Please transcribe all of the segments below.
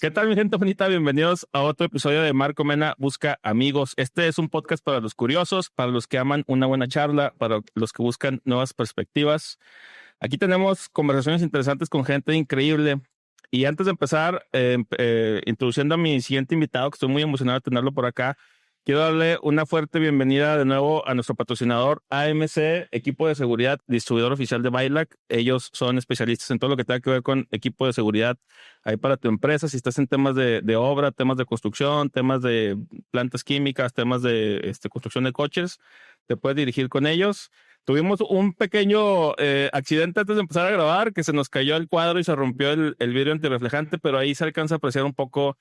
¿Qué tal, mi gente bonita? Bienvenidos a otro episodio de Marco Mena Busca Amigos. Este es un podcast para los curiosos, para los que aman una buena charla, para los que buscan nuevas perspectivas. Aquí tenemos conversaciones interesantes con gente increíble. Y antes de empezar, introduciendo a mi siguiente invitado, que estoy muy emocionado de tenerlo por acá, quiero darle una fuerte bienvenida de nuevo a nuestro patrocinador AMC, equipo de seguridad, distribuidor oficial de Bylac. Ellos son especialistas en todo lo que tenga que ver con equipo de seguridad ahí para tu empresa. Si estás en temas de obra, temas de construcción, temas de plantas químicas, temas de construcción de coches, te puedes dirigir con ellos. Tuvimos un pequeño accidente antes de empezar a grabar, que se nos cayó el cuadro y se rompió el vidrio antirreflejante, pero ahí se alcanza a apreciar un poco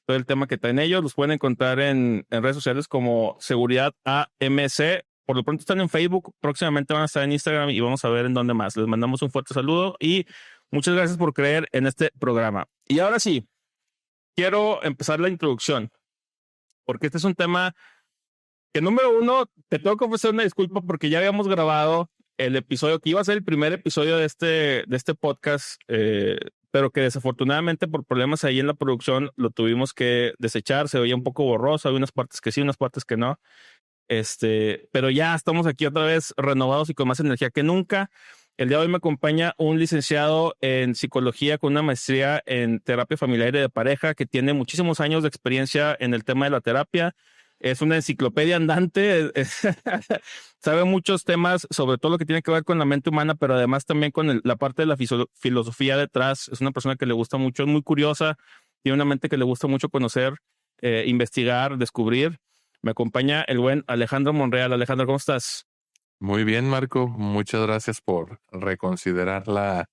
todo el tema que traen ellos. Los pueden encontrar en redes sociales como Seguridad AMC. Por lo pronto están en Facebook, próximamente van a estar en Instagram y vamos a ver en dónde más. Les mandamos un fuerte saludo y muchas gracias por creer en este programa. Y ahora sí, quiero empezar la introducción, porque este es un tema que, número uno, te tengo que ofrecer una disculpa porque ya habíamos grabado el episodio que iba a ser el primer episodio de este podcast, pero que desafortunadamente por problemas ahí en la producción lo tuvimos que desechar. Se veía un poco borroso, hay unas partes que sí, unas partes que no. Pero ya estamos aquí otra vez renovados y con más energía que nunca. El día de hoy me acompaña un licenciado en psicología con una maestría en terapia familiar y de pareja, que tiene muchísimos años de experiencia en el tema de la terapia. Es una enciclopedia andante, sabe muchos temas, sobre todo lo que tiene que ver con la mente humana, pero además también con la parte de la filosofía detrás. Es una persona que le gusta mucho, es muy curiosa, tiene una mente que le gusta mucho conocer, investigar, descubrir. Me acompaña el buen Alejandro Monreal. Alejandro, ¿cómo estás? Muy bien, Marco. Muchas gracias por reconsiderar la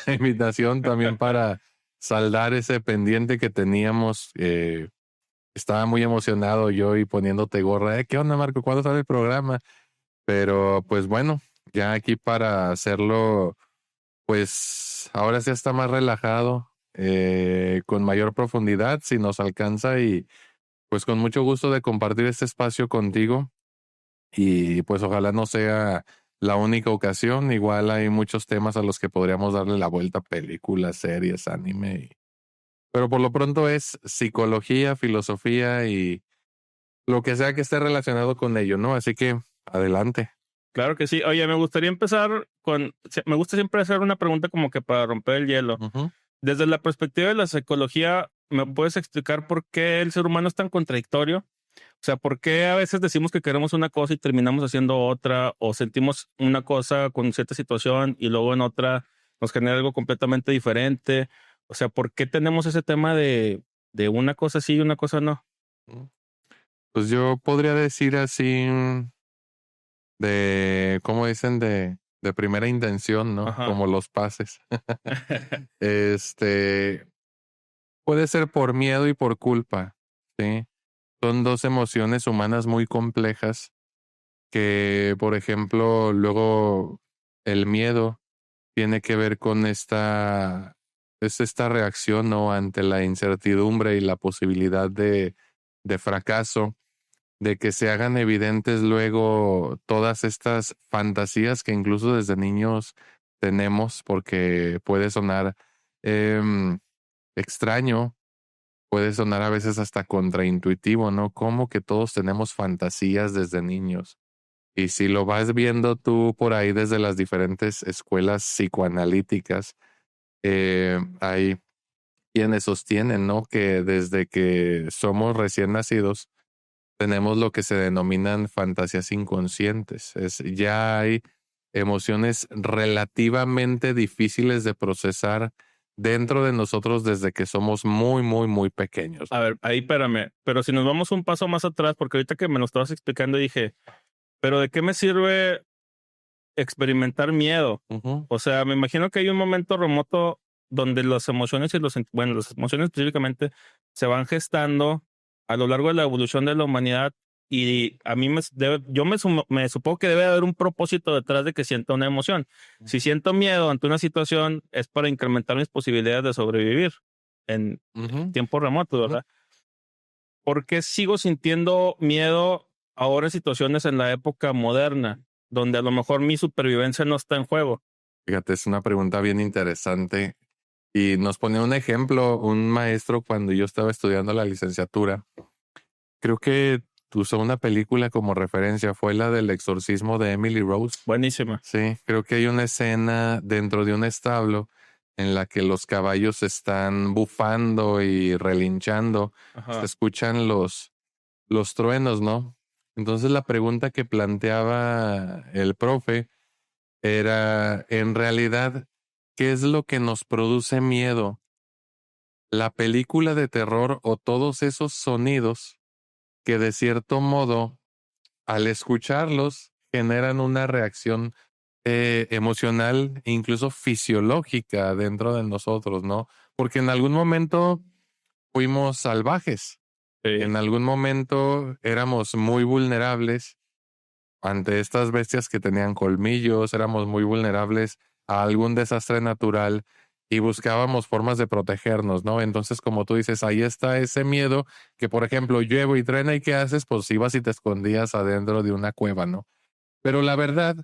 invitación también para saldar ese pendiente que teníamos. Estaba muy emocionado yo y poniéndote gorra. ¿Qué onda, Marco? ¿Cuándo sale el programa? Pero pues bueno, ya aquí para hacerlo, pues ahora sí está más relajado, con mayor profundidad, si nos alcanza, y pues con mucho gusto de compartir este espacio contigo. Y pues ojalá no sea la única ocasión. Igual hay muchos temas a los que podríamos darle la vuelta: películas, series, anime. Pero por lo pronto es psicología, filosofía y lo que sea que esté relacionado con ello, ¿no? Así que adelante. Claro que sí. Oye, me gustaría empezar me gusta siempre hacer una pregunta como que para romper el hielo. Uh-huh. Desde la perspectiva de la psicología, ¿me puedes explicar por qué el ser humano es tan contradictorio? O sea, ¿por qué a veces decimos que queremos una cosa y terminamos haciendo otra? O sentimos una cosa con cierta situación y luego en otra nos genera algo completamente diferente. O sea, ¿por qué tenemos ese tema de una cosa sí y una cosa no? Pues yo podría decir así, ¿cómo dicen? De primera intención, ¿no? Ajá. Como los pases. Puede ser por miedo y por culpa, ¿sí? Son dos emociones humanas muy complejas que, por ejemplo, luego el miedo tiene que ver con esta reacción, ¿no? Ante la incertidumbre y la posibilidad de fracaso, de que se hagan evidentes luego todas estas fantasías que incluso desde niños tenemos, porque puede sonar extraño, puede sonar a veces hasta contraintuitivo, ¿no? Como que todos tenemos fantasías desde niños. Y si lo vas viendo tú por ahí desde las diferentes escuelas psicoanalíticas, hay quienes sostienen, ¿no? Que desde que somos recién nacidos tenemos lo que se denominan fantasías inconscientes. Ya hay emociones relativamente difíciles de procesar dentro de nosotros desde que somos muy, muy, muy pequeños. A ver, ahí espérame, pero si nos vamos un paso más atrás, porque ahorita que me lo estabas explicando dije, pero ¿de qué me sirve experimentar miedo? Uh-huh. O sea, me imagino que hay un momento remoto donde las emociones y las emociones específicamente se van gestando a lo largo de la evolución de la humanidad, y a mí me supongo que debe haber un propósito detrás de que sienta una emoción. Si siento miedo ante una situación es para incrementar mis posibilidades de sobrevivir en Uh-huh. tiempo remoto, ¿verdad? ¿Por qué sigo sintiendo miedo ahora en situaciones en la época moderna, donde a lo mejor mi supervivencia no está en juego? Fíjate, es una pregunta bien interesante Y nos ponía un ejemplo, un maestro cuando yo estaba estudiando la licenciatura. Creo que usó una película como referencia, fue la del exorcismo de Emily Rose. Buenísima. Sí, creo que hay una escena dentro de un establo en la que los caballos están bufando y relinchando. Se escuchan los truenos, ¿no? Entonces la pregunta que planteaba el profe era, en realidad, ¿qué es lo que nos produce miedo? ¿La película de terror o todos esos sonidos que de cierto modo, al escucharlos, generan una reacción emocional e incluso fisiológica dentro de nosotros, ¿no? Porque en algún momento fuimos salvajes, Sí. en algún momento éramos muy vulnerables ante estas bestias que tenían colmillos, éramos muy vulnerables a algún desastre natural y buscábamos formas de protegernos, ¿no? Entonces, como tú dices, ahí está ese miedo que, por ejemplo, llueve y truena y ¿qué haces? Pues ibas y te escondías adentro de una cueva, ¿no? Pero la verdad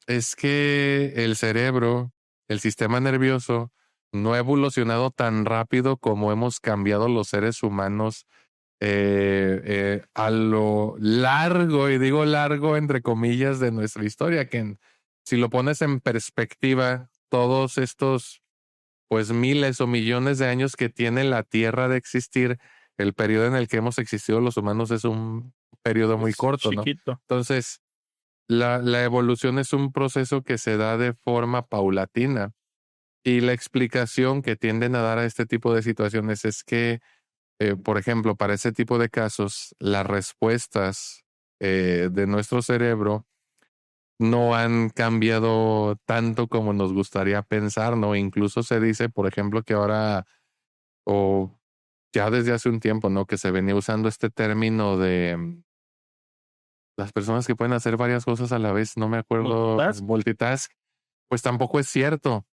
es que el cerebro, el sistema nervioso, no ha evolucionado tan rápido como hemos cambiado los seres humanos a lo largo, y digo largo entre comillas, de nuestra historia, que si lo pones en perspectiva, todos estos pues miles o millones de años que tiene la Tierra de existir, el periodo en el que hemos existido los humanos es un periodo muy Es corto, ¿no? chiquito. Entonces, la evolución es un proceso que se da de forma paulatina y la explicación que tienden a dar a este tipo de situaciones es que por ejemplo, para ese tipo de casos, las respuestas de nuestro cerebro no han cambiado tanto como nos gustaría pensar, ¿no? Incluso se dice, por ejemplo, que ahora, o ya desde hace un tiempo, ¿no? Que se venía usando este término de las personas que pueden hacer varias cosas a la vez, no me acuerdo, Multitask. multitask, pues tampoco es cierto.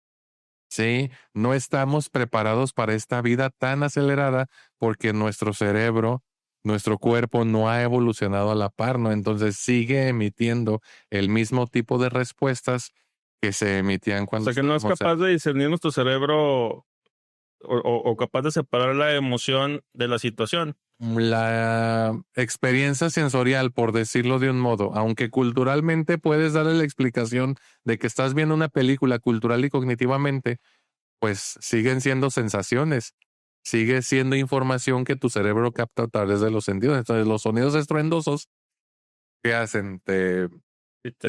Sí, no estamos preparados para esta vida tan acelerada porque nuestro cerebro, nuestro cuerpo no ha evolucionado a la par, ¿no? Entonces sigue emitiendo el mismo tipo de respuestas que se emitían O cuando sea que no es estábamos capaz de discernir nuestro cerebro o capaz de separar la emoción de la situación. la experiencia sensorial, por decirlo de un modo, aunque culturalmente puedes darle la explicación de que estás viendo una película cultural y cognitivamente, pues siguen siendo sensaciones, sigue siendo información que tu cerebro capta a través de los sentidos. Entonces, los sonidos estruendosos, ¿qué hacen? Te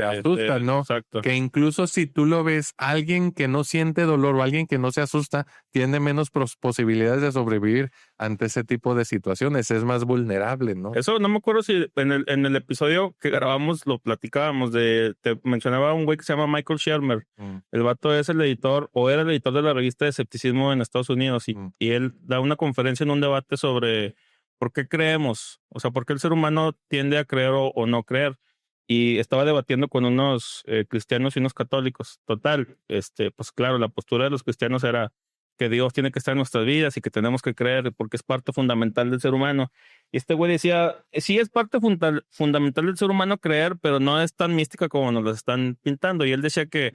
asustan, ¿no? Exacto. Que incluso si tú lo ves, alguien que no siente dolor o alguien que no se asusta, tiene menos posibilidades de sobrevivir ante ese tipo de situaciones, es más vulnerable, ¿no? Eso no me acuerdo si en el episodio que grabamos lo platicábamos te mencionaba un güey que se llama Michael Shermer. Mm, El vato es el editor o era el editor de la revista de escepticismo en Estados Unidos mm. y él da una conferencia en un debate sobre por qué creemos, o sea, por qué el ser humano tiende a creer o no creer. Y estaba debatiendo con unos cristianos y unos católicos. Total, pues claro, la postura de los cristianos era que Dios tiene que estar en nuestras vidas y que tenemos que creer porque es parte fundamental del ser humano. Y este güey decía, sí es parte fundamental del ser humano creer, pero no es tan mística como nos lo están pintando. Y él decía que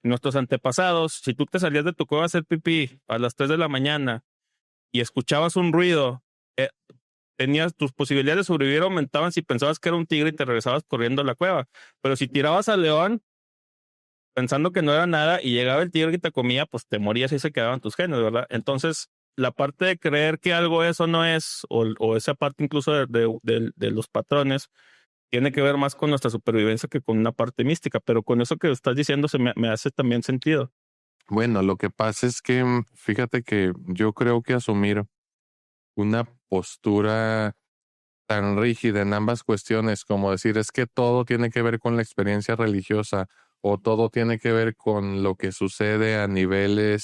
nuestros antepasados, si tú te salías de tu cueva a hacer pipí a las 3 de la mañana y escuchabas un ruido, eh, tenías tus posibilidades de sobrevivir aumentaban si pensabas que era un tigre y te regresabas corriendo a la cueva. Pero si tirabas al león pensando que no era nada y llegaba el tigre y te comía, pues te morías y se quedaban tus genes, ¿verdad? Entonces, la parte de creer que algo es o no es, o esa parte incluso de los patrones, tiene que ver más con nuestra supervivencia que con una parte mística, pero con eso que estás diciendo me hace también sentido. Bueno, lo que pasa es que fíjate que yo creo que asumir una postura tan rígida en ambas cuestiones, como decir es que todo tiene que ver con la experiencia religiosa o todo tiene que ver con lo que sucede a nivel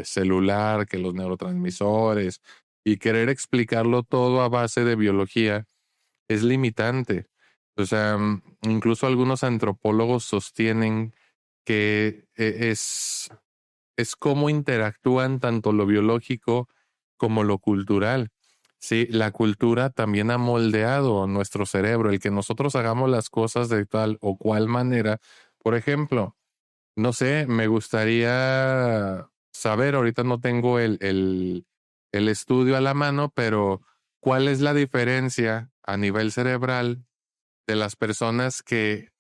celular, que los neurotransmisores, y querer explicarlo todo a base de biología es limitante. O sea, incluso algunos antropólogos sostienen que es cómo interactúan tanto lo biológico como lo cultural. Sí, la cultura también ha moldeado nuestro cerebro, el que nosotros hagamos las cosas de tal o cual manera. Por ejemplo, no sé, me gustaría saber, ahorita no tengo el estudio a la mano, pero ¿cuál es la diferencia a nivel cerebral de las personas que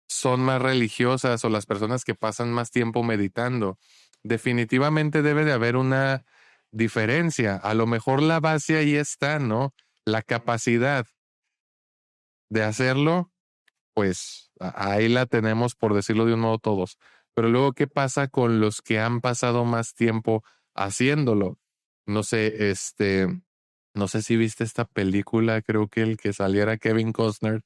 son más religiosas o las personas que pasan más tiempo meditando? Definitivamente debe de haber una diferencia. A lo mejor la base ahí está, ¿no? La capacidad de hacerlo, pues ahí la tenemos, por decirlo de un modo, todos. Pero luego, ¿qué pasa con los que han pasado más tiempo haciéndolo? No sé, no sé si viste esta película, creo que el que saliera Kevin Costner,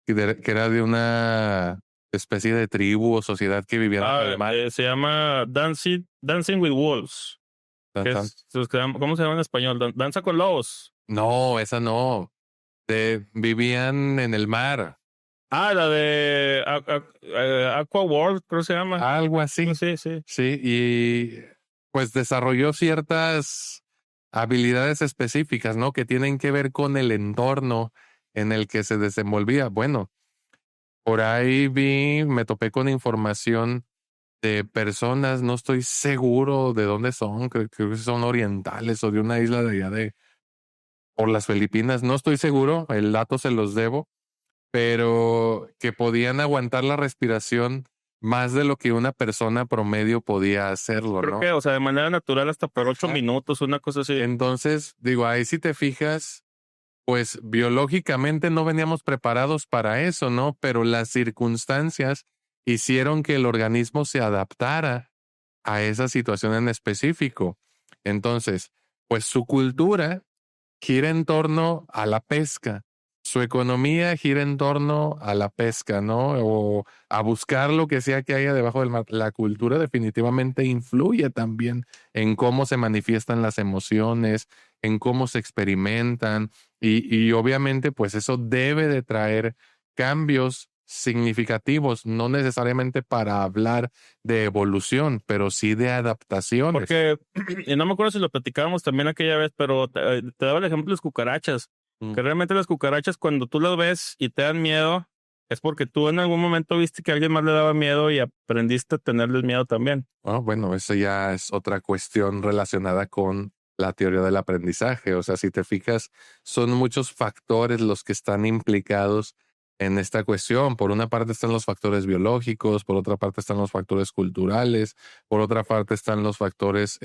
que era de una especie de tribu o sociedad que vivía bajo el mar. Se llama Dancing with Wolves. ¿Cómo se llama en español? Danza con lobos. No, esa no. Vivían en el mar. La de Aqua World, creo que se llama. Algo así. Sí, sí. Sí, y pues desarrolló ciertas habilidades específicas, ¿no? Que tienen que ver con el entorno en el que se desenvolvía. Bueno, por ahí me topé con información de personas, no estoy seguro de dónde son, creo que son orientales o de una isla de allá por las Filipinas, no estoy seguro, el dato se los debo, pero que podían aguantar la respiración más de lo que una persona promedio podía hacerlo, Creo ¿no? que, o sea, de manera natural hasta por 8 minutos, una cosa así. Entonces, digo, ahí si te fijas, pues biológicamente no veníamos preparados para eso, ¿no? Pero las circunstancias hicieron que el organismo se adaptara a esa situación en específico. Entonces, pues su cultura gira en torno a la pesca. Su economía gira en torno a la pesca, ¿no? O a buscar lo que sea que haya debajo del mar. La cultura definitivamente influye también en cómo se manifiestan las emociones, en cómo se experimentan y obviamente pues eso debe de traer cambios significativos, no necesariamente para hablar de evolución, pero sí de adaptaciones. Porque, y no me acuerdo si lo platicábamos también aquella vez, pero te daba el ejemplo de las cucarachas. Que realmente las cucarachas, cuando tú las ves y te dan miedo, es porque tú en algún momento viste que a alguien más le daba miedo y aprendiste a tenerles miedo también. Bueno, eso ya es otra cuestión relacionada con la teoría del aprendizaje. O sea, si te fijas, son muchos factores los que están implicados en esta cuestión. Por una parte están los factores biológicos, por otra parte están los factores culturales, por otra parte están los factores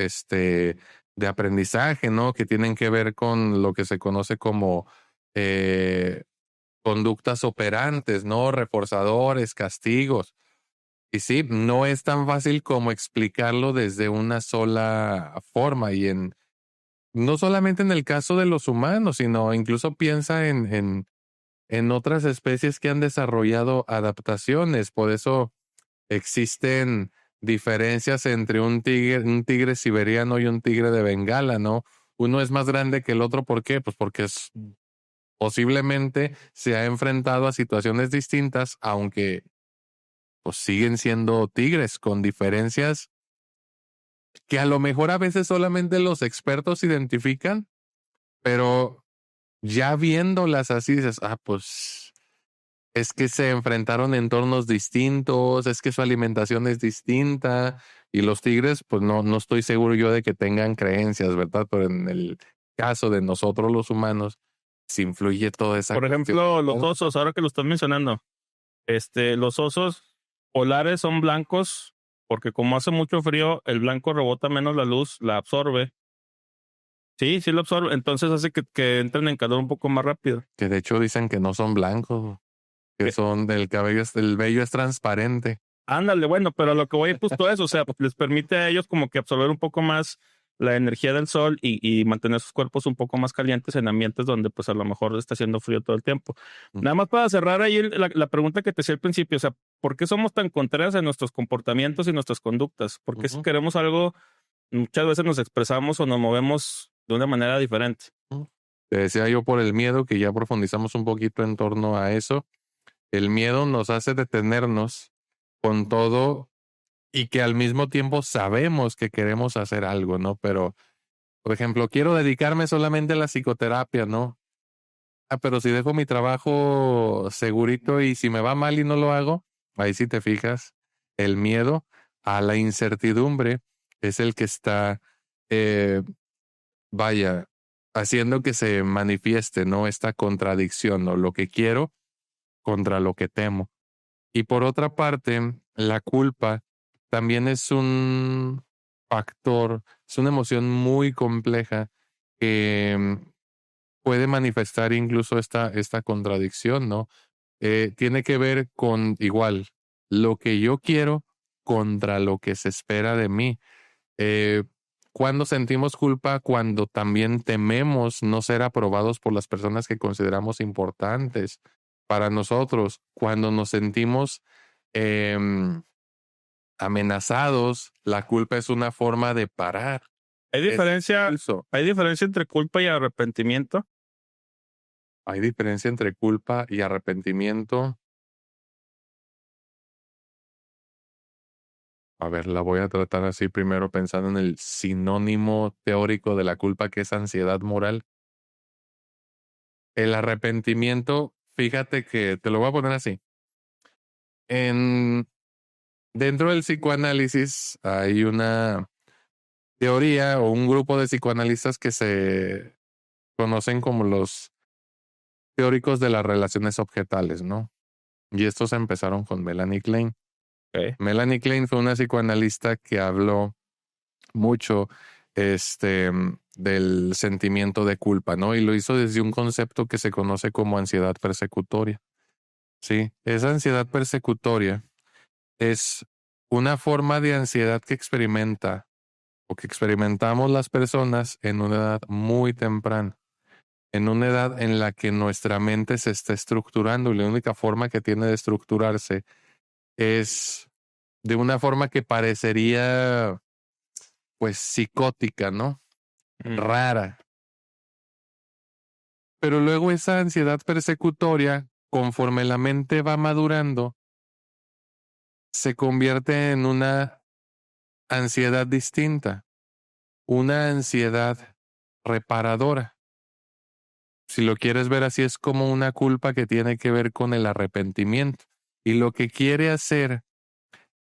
de aprendizaje, ¿no? Que tienen que ver con lo que se conoce como conductas operantes, ¿no? Reforzadores, castigos. Y sí, no es tan fácil como explicarlo desde una sola forma no solamente en el caso de los humanos, sino incluso piensa en otras especies que han desarrollado adaptaciones. Por eso existen diferencias entre un tigre siberiano y un tigre de Bengala, ¿no? Uno es más grande que el otro, ¿por qué? Pues porque posiblemente se ha enfrentado a situaciones distintas, aunque pues siguen siendo tigres con diferencias que a lo mejor a veces solamente los expertos identifican, pero ya viéndolas así dices, pues es que se enfrentaron en entornos distintos, es que su alimentación es distinta y los tigres, pues no estoy seguro yo de que tengan creencias, ¿verdad? Pero en el caso de nosotros los humanos, se influye toda esa Por cuestión. ejemplo, los osos, ahora que lo estás mencionando, los osos polares son blancos porque como hace mucho frío, el blanco rebota menos la luz, la absorbe. Sí, sí lo absorbe, entonces hace que entren en calor un poco más rápido. Que de hecho dicen que no son blancos, que son del cabello, el vello es transparente. Ándale, bueno, pero a lo que voy es justo eso, o sea, pues les permite a ellos como que absorber un poco más la energía del sol y mantener sus cuerpos un poco más calientes en ambientes donde pues a lo mejor está haciendo frío todo el tiempo. Nada más para cerrar ahí la pregunta que te hacía al principio, o sea, ¿por qué somos tan contrarios en nuestros comportamientos y nuestras conductas? ¿Por qué si queremos algo, muchas veces nos expresamos o nos movemos de una manera diferente? Te decía yo por el miedo, que ya profundizamos un poquito en torno a eso. El miedo nos hace detenernos con todo y que al mismo tiempo sabemos que queremos hacer algo, ¿no? Pero, por ejemplo, quiero dedicarme solamente a la psicoterapia, ¿no? Pero si dejo mi trabajo segurito y si me va mal y no lo hago, ahí sí te fijas, el miedo a la incertidumbre es el que está, eh, vaya, haciendo que se manifieste, ¿no? Esta contradicción, ¿no? Lo que quiero contra lo que temo. Y por otra parte, la culpa también es un factor, es una emoción muy compleja que puede manifestar incluso esta contradicción, ¿no? Tiene que ver con igual lo que yo quiero contra lo que se espera de mí. Eh, cuando sentimos culpa, cuando también tememos no ser aprobados por las personas que consideramos importantes para nosotros, cuando nos sentimos em, amenazados, la culpa es una forma de parar. ¿Hay Es diferencia, impulso. hay diferencia entre culpa y arrepentimiento? Hay diferencia entre culpa y arrepentimiento. A ver, la voy a tratar así primero pensando en el sinónimo teórico de la culpa, que es ansiedad moral. El arrepentimiento, fíjate que te lo voy a poner así. En, dentro del psicoanálisis hay una teoría o un grupo de psicoanalistas que se conocen como los teóricos de las relaciones objetales, ¿no? Y estos empezaron con Melanie Klein. Okay. Melanie Klein fue una psicoanalista que habló mucho del sentimiento de culpa, ¿no? Y lo hizo desde un concepto que se conoce como ansiedad persecutoria. Sí, esa ansiedad persecutoria es una forma de ansiedad que experimenta o que experimentamos las personas en una edad muy temprana, en una edad en la que nuestra mente se está estructurando y la única forma que tiene de estructurarse es de una forma que parecería pues psicótica, ¿no? Rara. Pero luego esa ansiedad persecutoria, conforme la mente va madurando, se convierte en una ansiedad distinta, una ansiedad reparadora. Si lo quieres ver así, es como una culpa que tiene que ver con el arrepentimiento. Y lo que quiere hacer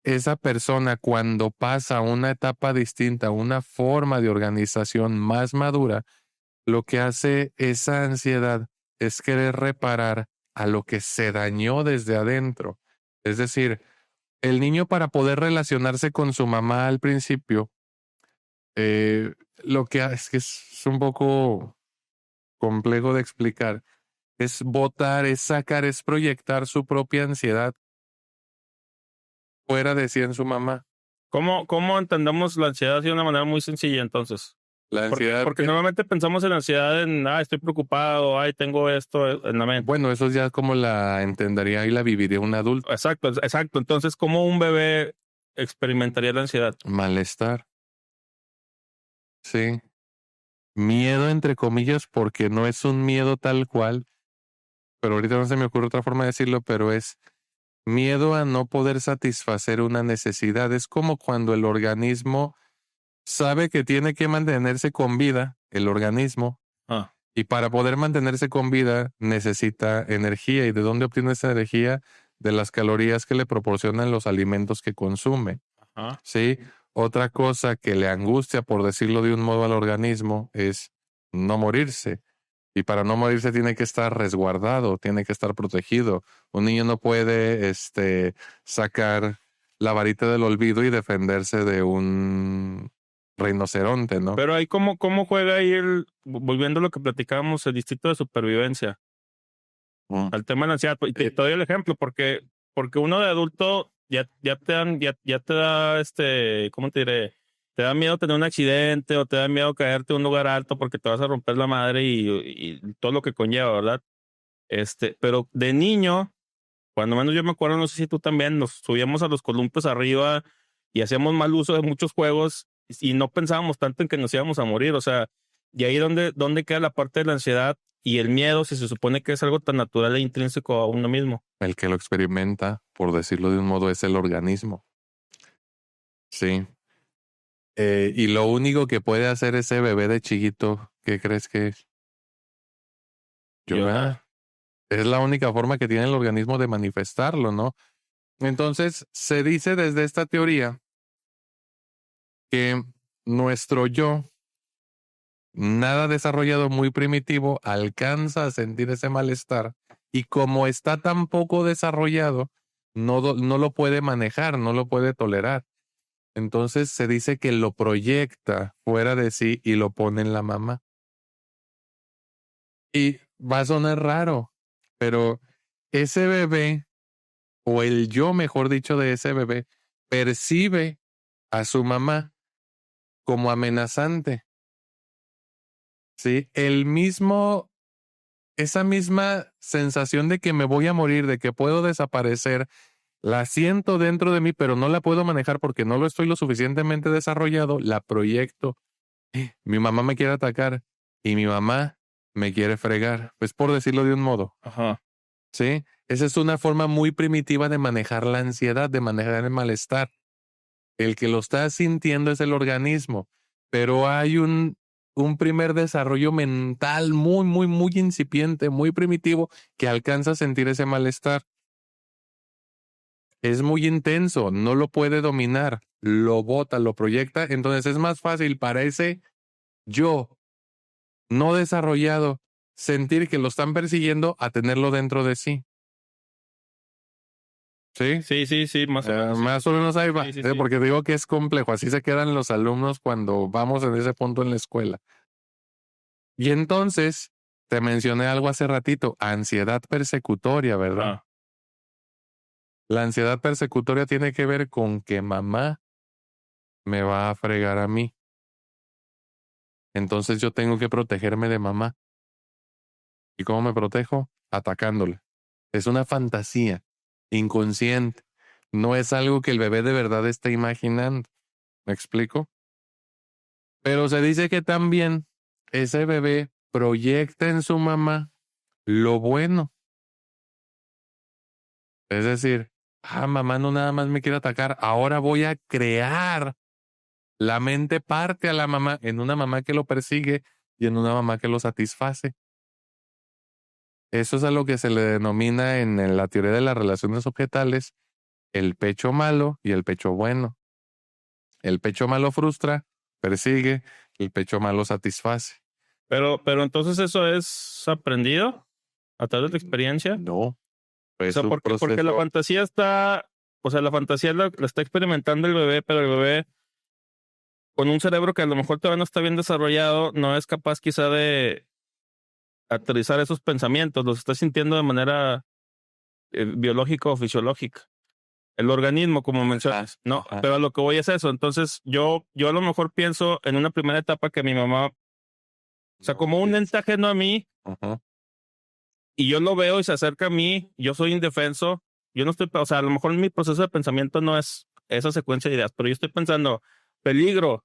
esa persona cuando pasa a una etapa distinta, una forma de organización más madura, lo que hace esa ansiedad es querer reparar a lo que se dañó desde adentro. Es decir, el niño para poder relacionarse con su mamá al principio, lo que hace es que es un poco complejo de explicar, es botar, es sacar, es proyectar su propia ansiedad fuera de sí en su mamá. ¿Cómo entendemos la ansiedad de una manera muy sencilla entonces? La ansiedad Porque normalmente pensamos en la ansiedad en, estoy preocupado, tengo esto en la mente. bueno, eso ya como la entendería y la viviría un adulto. Exacto, exacto. Entonces, ¿cómo un bebé experimentaría la ansiedad? Malestar. Sí. Miedo entre comillas porque no es un miedo tal cual, pero ahorita no se me ocurre otra forma de decirlo, pero es miedo a no poder satisfacer una necesidad. Es como cuando el organismo sabe que tiene que mantenerse con vida, el organismo, Ah, y para poder mantenerse con vida necesita energía. ¿Y de dónde obtiene esa energía? De las calorías que le proporcionan los alimentos que consume. ajá. ¿Sí? Otra cosa que le angustia, por decirlo de un modo al organismo, es no morirse. Y para no morirse tiene que estar resguardado, tiene que estar protegido. Un niño no puede sacar la varita del olvido y defenderse de un rinoceronte, ¿no? Pero ahí, ¿cómo juega ahí volviendo a lo que platicábamos, el instinto de supervivencia, Mm. al tema de la ansiedad? Y te doy el ejemplo, porque uno de adulto ya te da, ¿cómo te diré? Te da miedo tener un accidente o te da miedo caerte en un lugar alto porque te vas a romper la madre y todo lo que conlleva, ¿verdad? Pero de niño, cuando menos yo me acuerdo, no sé si tú también, nos subíamos a los columpios arriba y hacíamos mal uso de muchos juegos y no pensábamos tanto en que nos íbamos a morir. O sea, y ahí donde queda la parte de la ansiedad y el miedo, si se supone que es algo tan natural e intrínseco a uno mismo. El que lo experimenta, por decirlo de un modo, es el organismo. Sí. Y lo único que puede hacer ese bebé de chiquito, ¿qué crees que es? Llorar. Es la única forma que tiene el organismo de manifestarlo, ¿no? Entonces, se dice desde esta teoría que nuestro yo, nada desarrollado, muy primitivo, alcanza a sentir ese malestar y como está tan poco desarrollado, no lo puede manejar, no lo puede tolerar. Entonces se dice que lo proyecta fuera de sí y lo pone en la mamá. Y va a sonar raro, pero ese bebé, o el yo, mejor dicho, de ese bebé, percibe a su mamá como amenazante. ¿Sí? Esa misma sensación de que me voy a morir, de que puedo desaparecer, la siento dentro de mí, pero no la puedo manejar porque no lo estoy lo suficientemente desarrollado, la proyecto. Mi mamá me quiere atacar y mi mamá me quiere fregar, pues por decirlo de un modo. Ajá. ¿Sí? Esa es una forma muy primitiva de manejar la ansiedad, de manejar el malestar. El que lo está sintiendo es el organismo, pero hay un primer desarrollo mental muy, muy, muy incipiente, muy primitivo, que alcanza a sentir ese malestar. Es muy intenso, no lo puede dominar, lo bota, lo proyecta, entonces es más fácil para ese yo no desarrollado sentir que lo están persiguiendo a tenerlo dentro de sí. ¿Sí? Sí, más o menos. Más o menos ahí va, Sí, sí, sí. porque digo que es complejo, así se quedan los alumnos cuando vamos en ese punto en la escuela. Y entonces, te mencioné algo hace ratito, ansiedad persecutoria, ¿verdad? Ajá. La ansiedad persecutoria tiene que ver con que mamá me va a fregar a mí. Entonces yo tengo que protegerme de mamá. ¿Y cómo me protejo? Atacándole. Es una fantasía inconsciente. No es algo que el bebé de verdad esté imaginando. ¿Me explico? Pero se dice que también ese bebé proyecta en su mamá lo bueno. Es decir, mamá no nada más me quiere atacar, ahora voy a crear. La mente parte a la mamá en una mamá que lo persigue y en una mamá que lo satisface. Eso es a lo que se le denomina en la teoría de las relaciones objetales el pecho malo y el pecho bueno. El pecho malo frustra, persigue, el pecho malo satisface. Pero entonces eso es aprendido a través de la experiencia. No, O es sea, un porque la proceso. fantasía está, o sea, la fantasía la está experimentando el bebé, pero el bebé con un cerebro que a lo mejor todavía no está bien desarrollado, no es capaz quizá de aterrizar esos pensamientos, los está sintiendo de manera biológica o fisiológica. El organismo, como mencionas, ¿no? Ajá. Pero a lo que voy es eso. Entonces, yo a lo mejor pienso en una primera etapa que mi mamá, o sea, como un ente ajeno a mí, Ajá. y yo lo veo y se acerca a mí, yo soy indefenso, yo no estoy, o sea, a lo mejor mi proceso de pensamiento no es esa secuencia de ideas, pero yo estoy pensando, peligro,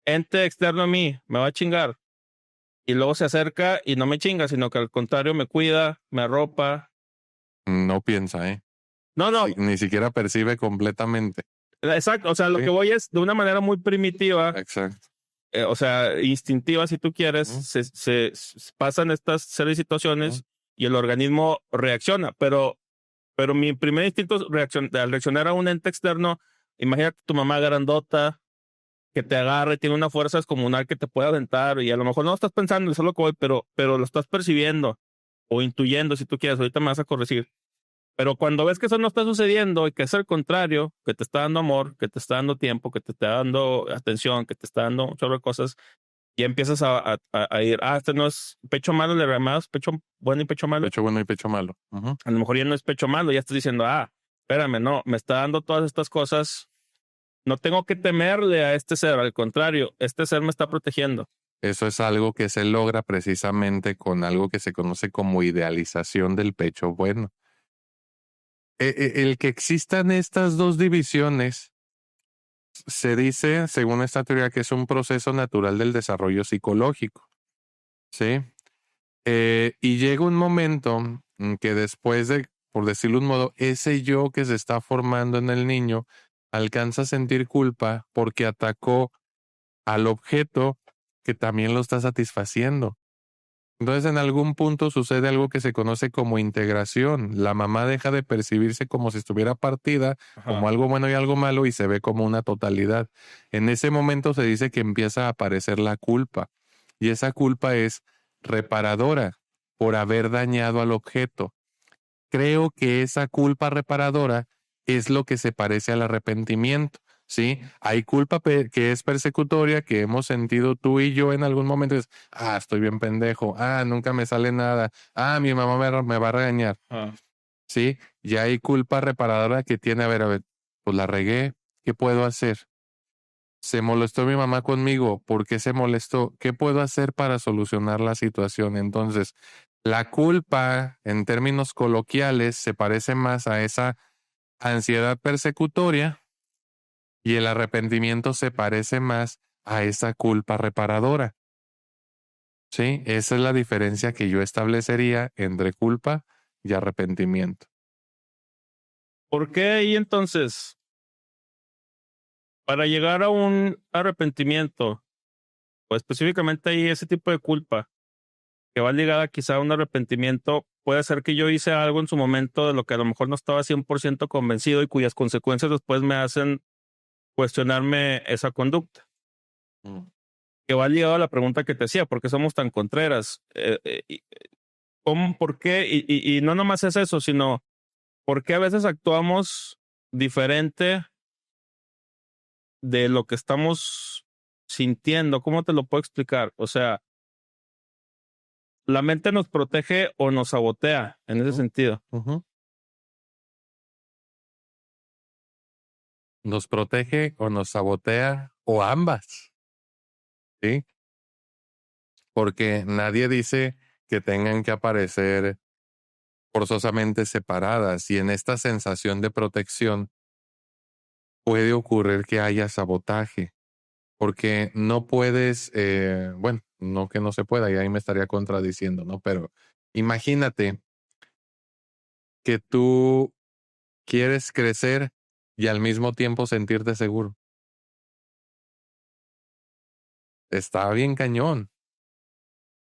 ente externo a mí, me va a chingar. Y luego se acerca y no me chinga, sino que al contrario me cuida, me arropa. No piensa, ¿eh? No, no, Ni siquiera percibe completamente. exacto, o sea, lo Sí. que voy es de una manera muy primitiva, Exacto. o sea, instintiva si tú quieres, Ujú. pasan estas series de situaciones y el organismo reacciona, pero mi primer instinto al reaccionar a un ente externo, imagínate tu mamá grandota que te agarre, tiene una fuerza descomunal que te puede aventar y a lo mejor no lo estás pensando, eso es lo que voy, pero lo estás percibiendo o intuyendo si tú quieres, ahorita me vas a corregir. Pero cuando ves que eso no está sucediendo y que es el contrario, que te está dando amor, que te está dando tiempo, que te está dando atención, que te está dando un chorro de cosas, y empiezas a ir, este no es pecho malo, le llamas pecho bueno y pecho malo. Pecho bueno y pecho malo. Ujú. A lo mejor ya no es pecho malo, ya estás diciendo, espérame, no, me está dando todas estas cosas. No tengo que temerle a este ser, al contrario, este ser me está protegiendo. Eso es algo que se logra precisamente con algo que se conoce como idealización del pecho bueno. El que existan estas dos divisiones se dice, según esta teoría, que es un proceso natural del desarrollo psicológico, ¿sí? Y llega un momento en que después de, por decirlo de un modo, ese yo que se está formando en el niño alcanza a sentir culpa porque atacó al objeto que también lo está satisfaciendo. Entonces, en algún punto sucede algo que se conoce como integración. La mamá deja de percibirse como si estuviera partida, como algo bueno y algo malo, y se ve como una totalidad. En ese momento se dice que empieza a aparecer la culpa, y esa culpa es reparadora por haber dañado al objeto. Creo que esa culpa reparadora es lo que se parece al arrepentimiento. ¿Sí? Hay culpa que es persecutoria, que hemos sentido tú y yo en algún momento. Es, estoy bien pendejo. Nunca me sale nada. Mi mamá me va a regañar. ¿Sí? Y hay culpa reparadora que tiene, a ver, pues la regué. ¿Qué puedo hacer? Se molestó mi mamá conmigo. ¿Por qué se molestó? ¿Qué puedo hacer para solucionar la situación? Entonces, la culpa, en términos coloquiales, se parece más a esa ansiedad persecutoria, y el arrepentimiento se parece más a esa culpa reparadora. Sí, esa es la diferencia que yo establecería entre culpa y arrepentimiento. ¿Por qué ahí entonces, para llegar a un arrepentimiento, o específicamente ahí ese tipo de culpa, que va ligada quizá a un arrepentimiento, puede ser que yo hice algo en su momento de lo que a lo mejor no estaba 100% convencido y cuyas consecuencias después me hacen cuestionarme esa conducta? Que va ligado a la pregunta que te hacía, ¿por qué somos tan contreras? ¿Por qué? Y no nomás es eso, sino ¿por qué a veces actuamos diferente de lo que estamos sintiendo? ¿Cómo te lo puedo explicar? O sea, la mente nos protege o nos sabotea en ese sentido. Nos protege o nos sabotea o ambas. ¿Sí? Porque nadie dice que tengan que aparecer forzosamente separadas, y en esta sensación de protección puede ocurrir que haya sabotaje, porque no puedes, bueno, no que no se pueda, y ahí me estaría contradiciendo, ¿no? Pero imagínate que tú quieres crecer y al mismo tiempo sentirte seguro. Está bien cañón.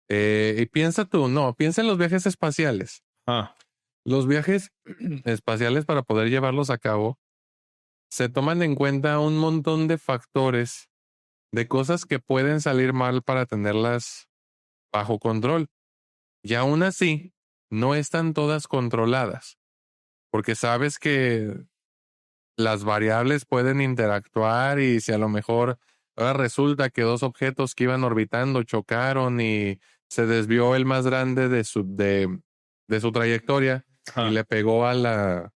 Y piensa tú, no, piensa en los viajes espaciales. Los viajes espaciales, para poder llevarlos a cabo, se toman en cuenta un montón de factores, de cosas que pueden salir mal para tenerlas bajo control. Y aún así, no están todas controladas, porque sabes que las variables pueden interactuar, y si a lo mejor ahora resulta que dos objetos que iban orbitando chocaron y se desvió el más grande de su trayectoria y le pegó a la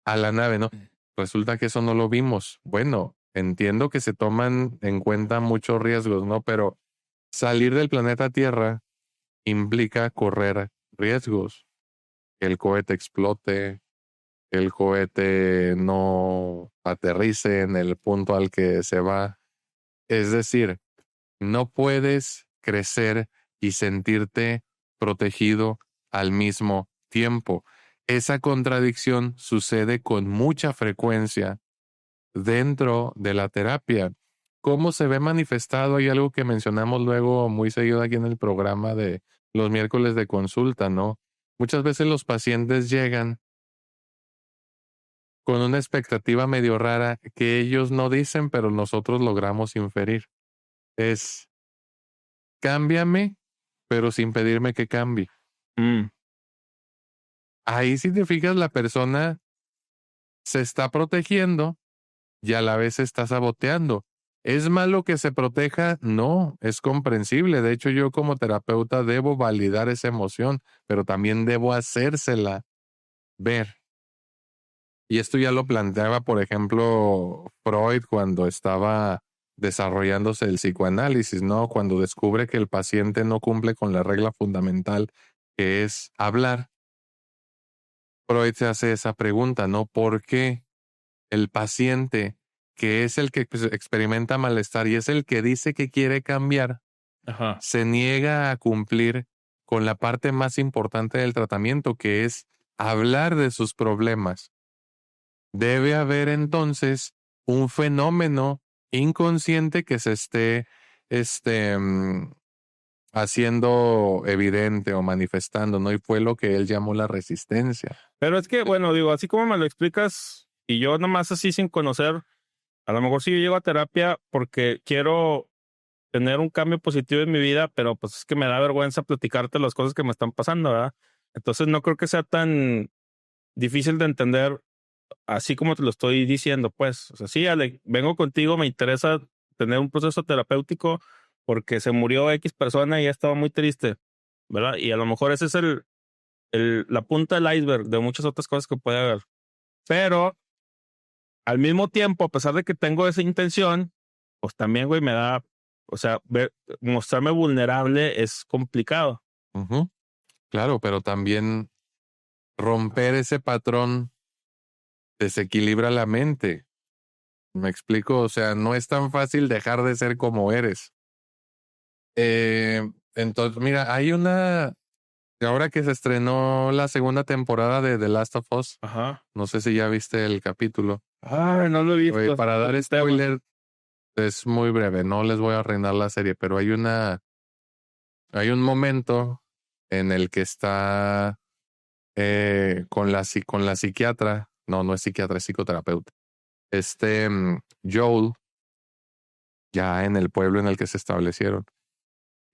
nave, ¿no? Resulta que eso no lo vimos. Bueno, entiendo que se toman en cuenta muchos riesgos, ¿no? Pero salir del planeta Tierra implica correr riesgos. Que el cohete explote, que el cohete no aterrice en el punto al que se va. Es decir, no puedes crecer y sentirte protegido al mismo tiempo. Esa contradicción sucede con mucha frecuencia dentro de la terapia. ¿Cómo se ve manifestado? Hay algo que mencionamos luego muy seguido aquí en el programa de los miércoles de consulta, ¿no? Muchas veces los pacientes llegan con una expectativa medio rara que ellos no dicen, pero nosotros logramos inferir. Es, cámbiame, pero sin pedirme que cambie. Ahí, si te fijas, la persona se está protegiendo y a la vez se está saboteando. ¿Es malo que se proteja? No, es comprensible. De hecho, yo como terapeuta debo validar esa emoción, pero también debo hacérsela ver. Y esto ya lo planteaba, por ejemplo, Freud cuando estaba desarrollándose el psicoanálisis, ¿no? Cuando descubre que el paciente no cumple con la regla fundamental, que es hablar. Freud se hace esa pregunta, ¿no? ¿Por qué el paciente, que es el que experimenta malestar y es el que dice que quiere cambiar, se niega a cumplir con la parte más importante del tratamiento, que es hablar de sus problemas? Debe haber entonces un fenómeno inconsciente que se esté haciendo evidente o manifestando, ¿no? Y fue lo que él llamó la resistencia. Pero es que, bueno, digo, así como me lo explicas, y yo nomás así sin conocer, a lo mejor sí yo llego a terapia porque quiero tener un cambio positivo en mi vida, pero pues es que me da vergüenza platicarte las cosas que me están pasando, ¿verdad? Entonces no creo que sea tan difícil de entender así como te lo estoy diciendo, pues. O sea, sí, Ale, vengo contigo, me interesa tener un proceso terapéutico porque se murió X persona y ya estaba muy triste, ¿verdad? Y a lo mejor ese es la punta del iceberg de muchas otras cosas que puede haber. Pero al mismo tiempo, a pesar de que tengo esa intención, pues también, güey, me da, o sea, mostrarme vulnerable es complicado. Ujú. Claro, pero también romper ese patrón desequilibra la mente. ¿Me explico? O sea, no es tan fácil dejar de ser como eres. Entonces, mira, ahora que se estrenó la segunda temporada de The Last of Us, Ajá. no sé si ya viste el capítulo. Ay, no lo he Oye, visto. para dar spoiler, es muy breve, no les voy a arruinar la serie, pero hay un momento en el que está con la psiquiatra, no es psiquiatra, es psicoterapeuta. Joel, ya en el pueblo en el que se establecieron.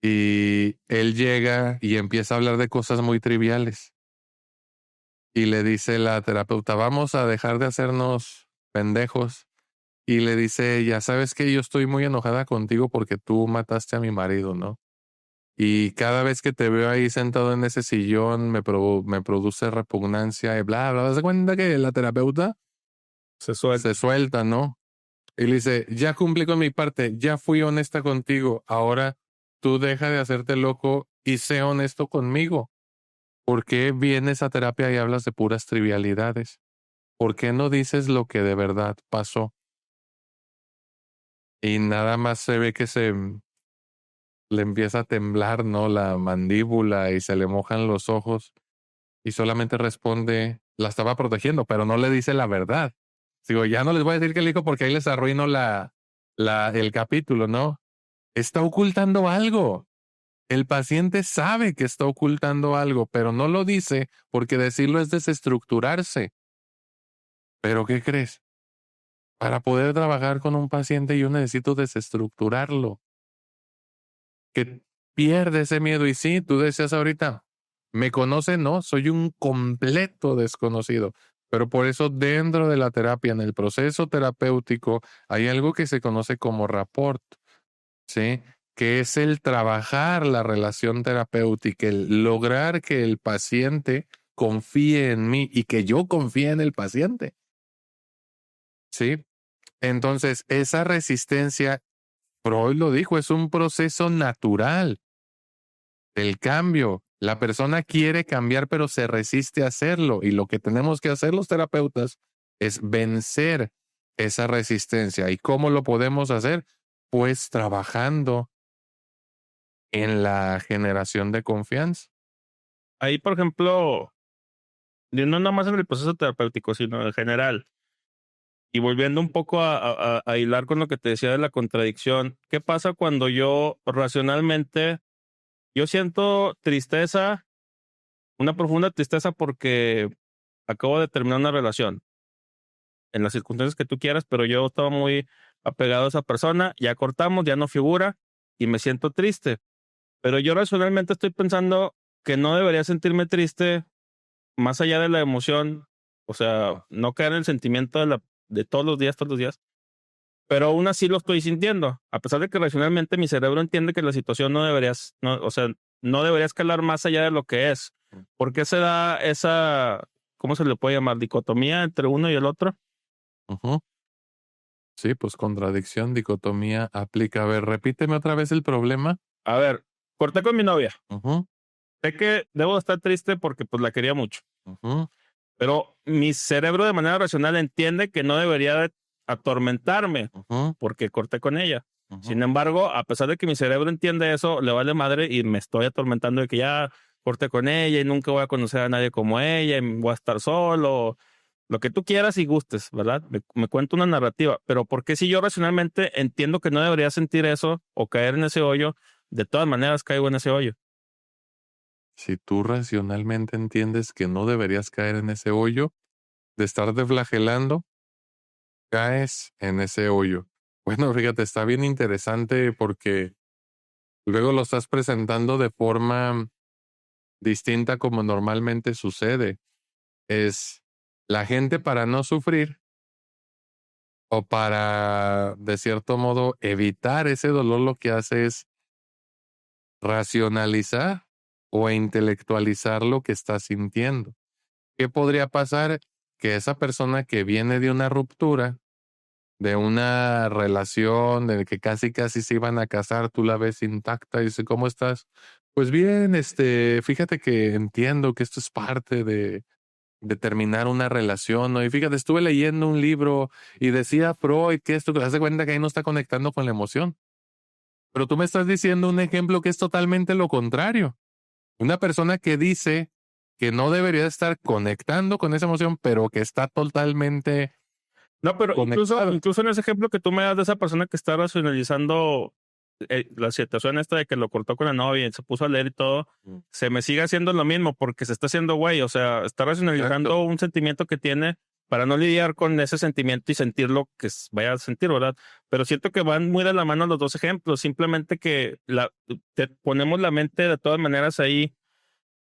Y él llega y empieza a hablar de cosas muy triviales. Y le dice la terapeuta, vamos a dejar de hacernos pendejos. Y le dice ella, ¿sabes qué? Yo estoy muy enojada contigo porque tú mataste a mi marido, ¿no? Y cada vez que te veo ahí sentado en ese sillón me produce repugnancia y bla, bla. ¿Te das cuenta que la terapeuta se suelta, ¿no? Y le dice, ya cumplí con mi parte, ya fui honesta contigo, ahora tú deja de hacerte loco y sé honesto conmigo. ¿Por qué vienes a terapia y hablas de puras trivialidades? ¿Por qué no dices lo que de verdad pasó? Y nada más se ve que le empieza a temblar, ¿no? La mandíbula y se le mojan los ojos y solamente responde, la estaba protegiendo, pero no le dice la verdad. Digo, ya no les voy a decir qué le dijo porque ahí les arruino el capítulo, ¿no? Está ocultando algo. El paciente sabe que está ocultando algo, pero no lo dice porque decirlo es desestructurarse. ¿Pero qué crees? Para poder trabajar con un paciente yo necesito desestructurarlo. Que pierde ese miedo. Y sí, tú decías ahorita, ¿me conoce? No, soy un completo desconocido. Pero por eso dentro de la terapia, en el proceso terapéutico, hay algo que se conoce como rapport, ¿sí? Que es el trabajar la relación terapéutica, el lograr que el paciente confíe en mí y que yo confíe en el paciente, ¿sí? Entonces, esa resistencia, Freud lo dijo, es un proceso natural del cambio. La persona quiere cambiar, pero se resiste a hacerlo. Y lo que tenemos que hacer los terapeutas es vencer esa resistencia. ¿Y cómo lo podemos hacer? Pues trabajando en la generación de confianza. Ahí, por ejemplo, no nada más en el proceso terapéutico, sino en general. Y volviendo un poco a hilar con lo que te decía de la contradicción, ¿qué pasa cuando yo racionalmente, yo siento tristeza, una profunda tristeza porque acabo de terminar una relación, en las circunstancias que tú quieras, pero yo estaba muy apegado a esa persona, ya cortamos, ya no figura y me siento triste. Pero yo racionalmente estoy pensando que no debería sentirme triste más allá de la emoción, o sea, no caer en el sentimiento de todos los días, pero aún así lo estoy sintiendo, a pesar de que racionalmente mi cerebro entiende que la situación o sea, no debería escalar más allá de lo que es. ¿Por qué se da esa, cómo se le puede llamar, dicotomía entre uno y el otro? Ujú. Sí, pues contradicción, dicotomía, aplica. A ver, repíteme otra vez el problema. A ver, corté con mi novia. Ujú, Sé que debo estar triste porque pues la quería mucho, ujú, pero mi cerebro de manera racional entiende que no debería de atormentarme ujú, porque corté con ella. ujú. Sin embargo, a pesar de que mi cerebro entiende eso, le vale madre y me estoy atormentando de que ya corté con ella y nunca voy a conocer a nadie como ella y voy a estar solo, lo que tú quieras y gustes, ¿verdad? Me cuento una narrativa, pero ¿por qué si yo racionalmente entiendo que no debería sentir eso o caer en ese hoyo? de todas maneras caigo en ese hoyo. Si tú racionalmente entiendes que no deberías caer en ese hoyo, de estar deflagelando, caes en ese hoyo. Bueno, fíjate, está bien interesante porque luego lo estás presentando de forma distinta como normalmente sucede. Es la gente para no sufrir o para, de cierto modo, evitar ese dolor, lo que hace es racionalizar o intelectualizar lo que está sintiendo. ¿Qué podría pasar? Que esa persona que viene de una ruptura, de una relación, de que casi casi se iban a casar, tú la ves intacta y dice, ¿cómo estás? Pues bien, fíjate que entiendo que esto es parte de terminar una relación, ¿no? Y fíjate, estuve leyendo un libro y decía Freud que esto, te das cuenta que ahí no está conectando con la emoción. Pero tú me estás diciendo un ejemplo que es totalmente lo contrario. Una persona que dice que no debería estar conectando con esa emoción, pero que está totalmente No, pero conectada. incluso en ese ejemplo que tú me das de esa persona que está racionalizando la situación esta de que lo cortó con la novia y se puso a leer y todo, se me sigue haciendo lo mismo porque se está haciendo güey, o sea, está racionalizando Exacto. un sentimiento que tiene para no lidiar con ese sentimiento y sentir lo que vaya a sentir, ¿verdad? Pero siento que van muy de la mano los dos ejemplos, simplemente que te ponemos la mente de todas maneras ahí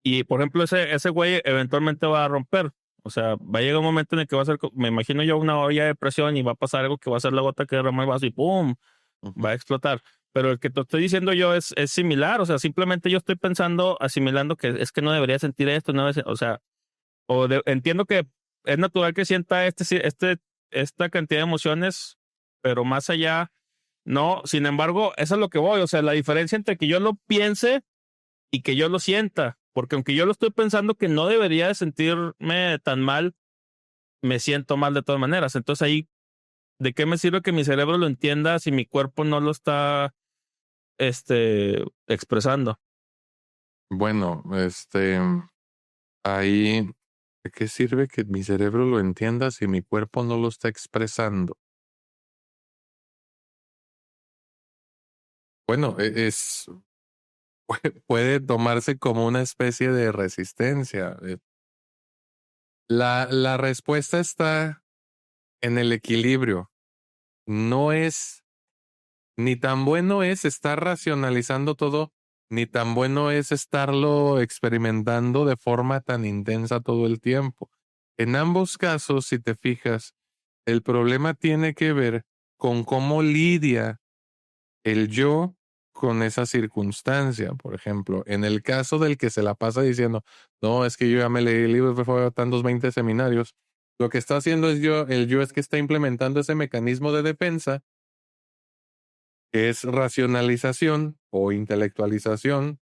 y, por ejemplo, ese güey eventualmente va a romper. O sea, va a llegar un momento en el que va a ser, me imagino yo, una olla de presión y va a pasar algo que va a ser la gota que derrama el vaso y ¡pum! Va a explotar. Pero el que te estoy diciendo yo es similar. O sea, simplemente yo estoy pensando, asimilando que es que no debería sentir esto, no o sea, entiendo que es natural que sienta esta cantidad de emociones, pero más allá, no. Sin embargo, eso es lo que voy. O sea, la diferencia entre que yo lo piense y que yo lo sienta, porque aunque yo lo estoy pensando que no debería de sentirme tan mal, me siento mal de todas maneras. Entonces ahí, ¿de qué me sirve que mi cerebro lo entienda si mi cuerpo no lo está, expresando? Bueno, ahí, ¿de qué sirve que mi cerebro lo entienda si mi cuerpo no lo está expresando? Bueno, puede tomarse como una especie de resistencia. La respuesta está en el equilibrio. No es, ni tan bueno es estar racionalizando todo, ni tan bueno es estarlo experimentando de forma tan intensa todo el tiempo. En ambos casos, si te fijas, el problema tiene que ver con cómo lidia el yo con esa circunstancia. Por ejemplo, en el caso del que se la pasa diciendo, no, es que yo ya me leí el libro, fue a tantos 20 seminarios, lo que está haciendo el yo es que está implementando ese mecanismo de defensa, que es racionalización o intelectualización,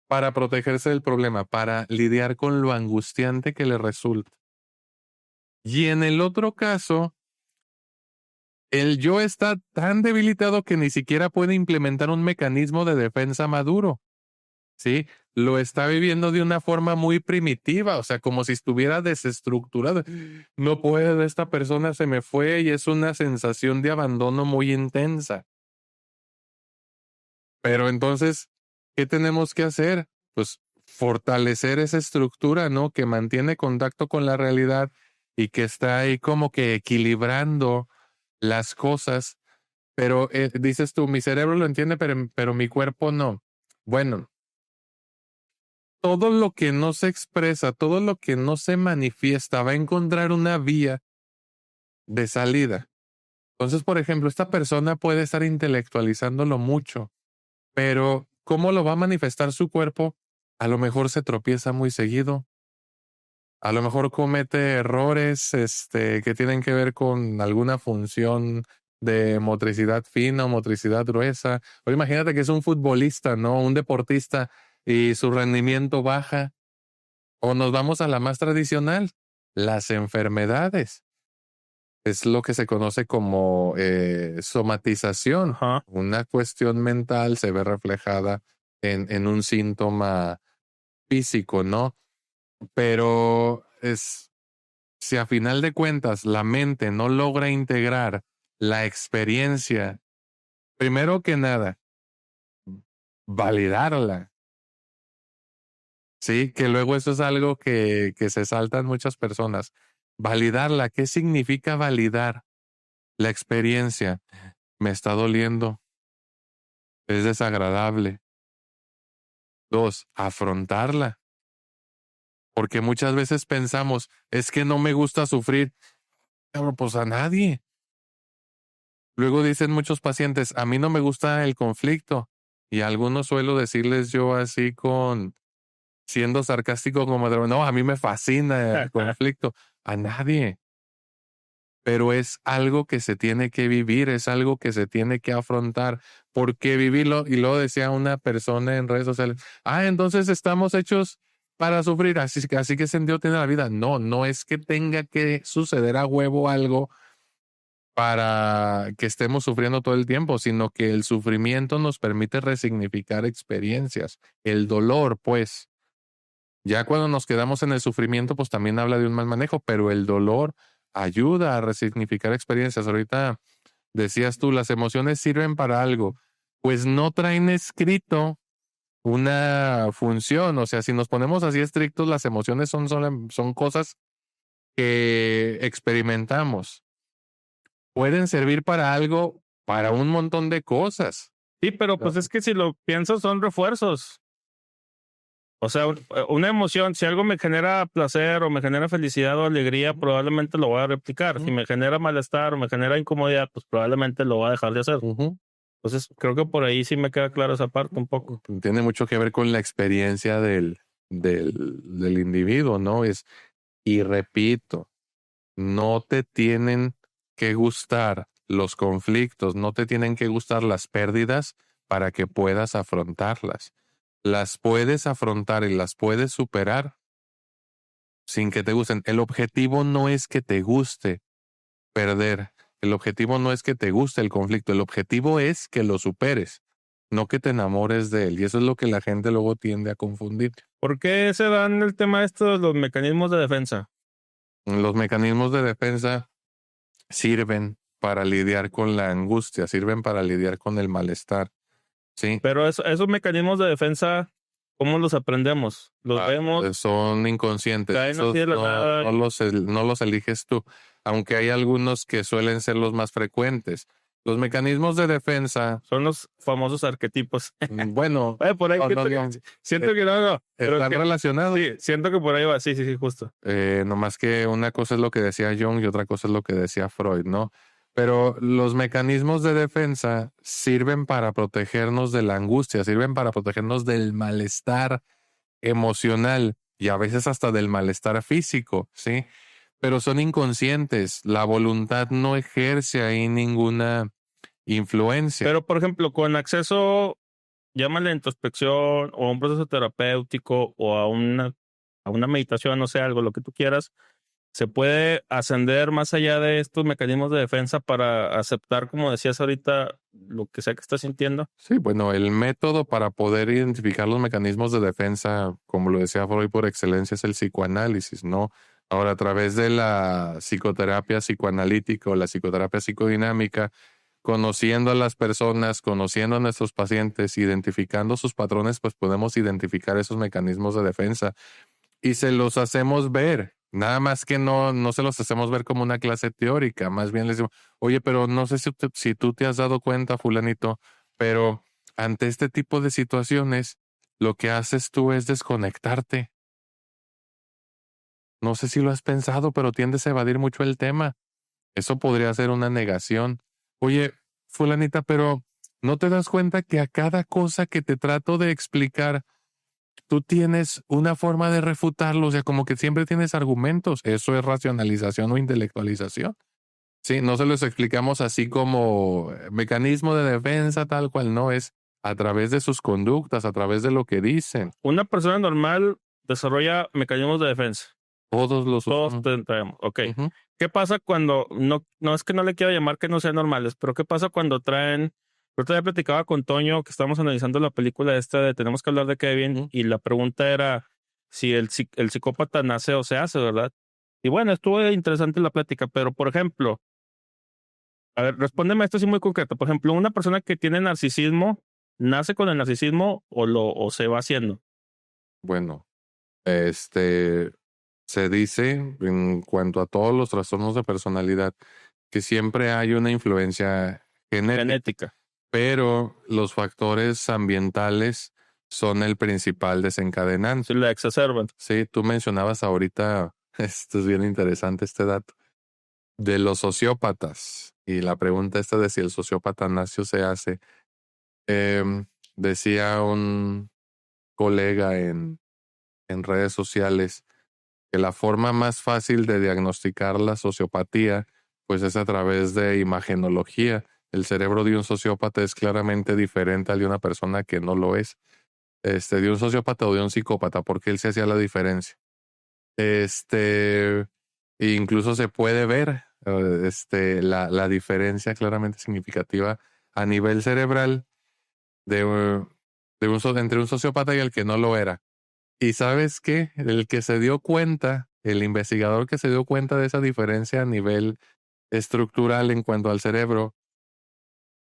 para protegerse del problema, para lidiar con lo angustiante que le resulta. Y en el otro caso, el yo está tan debilitado que ni siquiera puede implementar un mecanismo de defensa maduro. ¿Sí? Lo está viviendo de una forma muy primitiva, o sea, como si estuviera desestructurado. No puede, esta persona se me fue y es una sensación de abandono muy intensa. Pero entonces, ¿qué tenemos que hacer? Pues fortalecer esa estructura, ¿no? Que mantiene contacto con la realidad y que está ahí como que equilibrando las cosas. Pero dices tú, mi cerebro lo entiende, pero mi cuerpo no. Bueno, todo lo que no se expresa, todo lo que no se manifiesta, va a encontrar una vía de salida. Entonces, por ejemplo, esta persona puede estar intelectualizándolo mucho, pero ¿cómo lo va a manifestar su cuerpo? A lo mejor se tropieza muy seguido, a lo mejor comete errores, que tienen que ver con alguna función de motricidad fina o motricidad gruesa. O imagínate que es un futbolista, ¿no? Un deportista y su rendimiento baja. O nos vamos a la más tradicional, las enfermedades. Es lo que se conoce como somatización. Ajá. Una cuestión mental se ve reflejada en un síntoma físico, ¿no? Pero si a final de cuentas la mente no logra integrar la experiencia, primero que nada, validarla. Sí, que luego eso es algo que se saltan muchas personas. Validarla, ¿qué significa validar la experiencia? Me está doliendo, es desagradable. 2, afrontarla, porque muchas veces pensamos, es que no me gusta sufrir. Pero pues a nadie. Luego dicen muchos pacientes, a mí no me gusta el conflicto. Y a algunos suelo decirles yo así siendo sarcástico como de, no, a mí me fascina el conflicto. A nadie. Pero es algo que se tiene que vivir, es algo que se tiene que afrontar. ¿Por qué vivirlo? Y luego decía una persona en redes sociales, entonces estamos hechos para sufrir, así que sentido tiene la vida. No, no es que tenga que suceder a huevo algo para que estemos sufriendo todo el tiempo, sino que el sufrimiento nos permite resignificar experiencias. El dolor, pues, ya cuando nos quedamos en el sufrimiento, pues también habla de un mal manejo, pero el dolor ayuda a resignificar experiencias. Ahorita decías tú, las emociones sirven para algo. Pues no traen escrito una función. O sea, si nos ponemos así estrictos, las emociones son cosas que experimentamos. Pueden servir para algo, para un montón de cosas. Sí, pero pues es que si lo piensas son refuerzos. O sea, una emoción, si algo me genera placer o me genera felicidad o alegría, probablemente lo voy a replicar. Si me genera malestar o me genera incomodidad, pues probablemente lo voy a dejar de hacer. Entonces, creo que por ahí sí me queda claro esa parte un poco. Tiene mucho que ver con la experiencia del individuo, ¿no? Y repito, no te tienen que gustar los conflictos, no te tienen que gustar las pérdidas para que puedas afrontarlas. Las puedes afrontar y las puedes superar sin que te gusten. El objetivo no es que te guste perder. El objetivo no es que te guste el conflicto. El objetivo es que lo superes, no que te enamores de él. Y eso es lo que la gente luego tiende a confundir. ¿Por qué se dan el tema estos los mecanismos de defensa? Los mecanismos de defensa sirven para lidiar con la angustia, sirven para lidiar con el malestar. Sí. Pero esos mecanismos de defensa, ¿cómo los aprendemos? ¿Los vemos? Son inconscientes. Esos no los eliges tú, aunque hay algunos que suelen ser los más frecuentes. Los mecanismos de defensa son los famosos arquetipos. Bueno, por ahí siento que no. Están relacionados. Sí, siento que por ahí va. Sí, justo. Nomás que una cosa es lo que decía Jung y otra cosa es lo que decía Freud, ¿no? Pero los mecanismos de defensa sirven para protegernos de la angustia, sirven para protegernos del malestar emocional y a veces hasta del malestar físico, ¿sí? Pero son inconscientes. La voluntad no ejerce ahí ninguna influencia. Pero, por ejemplo, con acceso, llámale introspección o a un proceso terapéutico o a una meditación, no sé, algo, lo que tú quieras, ¿se puede ascender más allá de estos mecanismos de defensa para aceptar, como decías ahorita, lo que sea que estás sintiendo? Sí, bueno, el método para poder identificar los mecanismos de defensa, como lo decía Freud por excelencia, es el psicoanálisis, ¿no? Ahora, a través de la psicoterapia psicoanalítica o la psicoterapia psicodinámica, conociendo a las personas, conociendo a nuestros pacientes, identificando sus patrones, pues podemos identificar esos mecanismos de defensa y se los hacemos ver. Nada más que no se los hacemos ver como una clase teórica, más bien les digo, oye, pero no sé si tú te has dado cuenta, fulanito, pero ante este tipo de situaciones, lo que haces tú es desconectarte. No sé si lo has pensado, pero tiendes a evadir mucho el tema. Eso podría ser una negación. Oye, fulanita, pero ¿no te das cuenta que a cada cosa que te trato de explicar, tú tienes una forma de refutarlo? O sea, como que siempre tienes argumentos. Eso es racionalización o intelectualización. Sí, no se los explicamos así como mecanismo de defensa, tal cual, no es a través de sus conductas, a través de lo que dicen. Una persona normal desarrolla mecanismos de defensa. Todos traemos. Ok. ¿Qué pasa cuando no es que no le quiera llamar que no sean normales, pero qué pasa cuando traen? Yo todavía platicaba con Toño que estábamos analizando la película esta de Tenemos que hablar de Kevin y la pregunta era si el psicópata nace o se hace, ¿verdad? Y bueno, estuvo interesante la plática, pero por ejemplo, a ver, respóndeme esto así muy concreto. Por ejemplo, una persona que tiene narcisismo, ¿nace con el narcisismo o se va haciendo? Bueno, se dice en cuanto a todos los trastornos de personalidad que siempre hay una influencia genética, pero los factores ambientales son el principal desencadenante. Sí, la exacerban. Sí, tú mencionabas ahorita, esto es bien interesante este dato, de los sociópatas. Y la pregunta esta de si el sociópata nace o se hace. Decía un colega en redes sociales que la forma más fácil de diagnosticar la sociopatía pues es a través de imagenología. El cerebro de un sociópata es claramente diferente al de una persona que no lo es. De un sociópata o de un psicópata, porque él se hacía la diferencia. Incluso se puede ver la diferencia claramente significativa a nivel cerebral entre un sociópata y el que no lo era. Y ¿sabes qué? El que se dio cuenta, el investigador que se dio cuenta de esa diferencia a nivel estructural en cuanto al cerebro,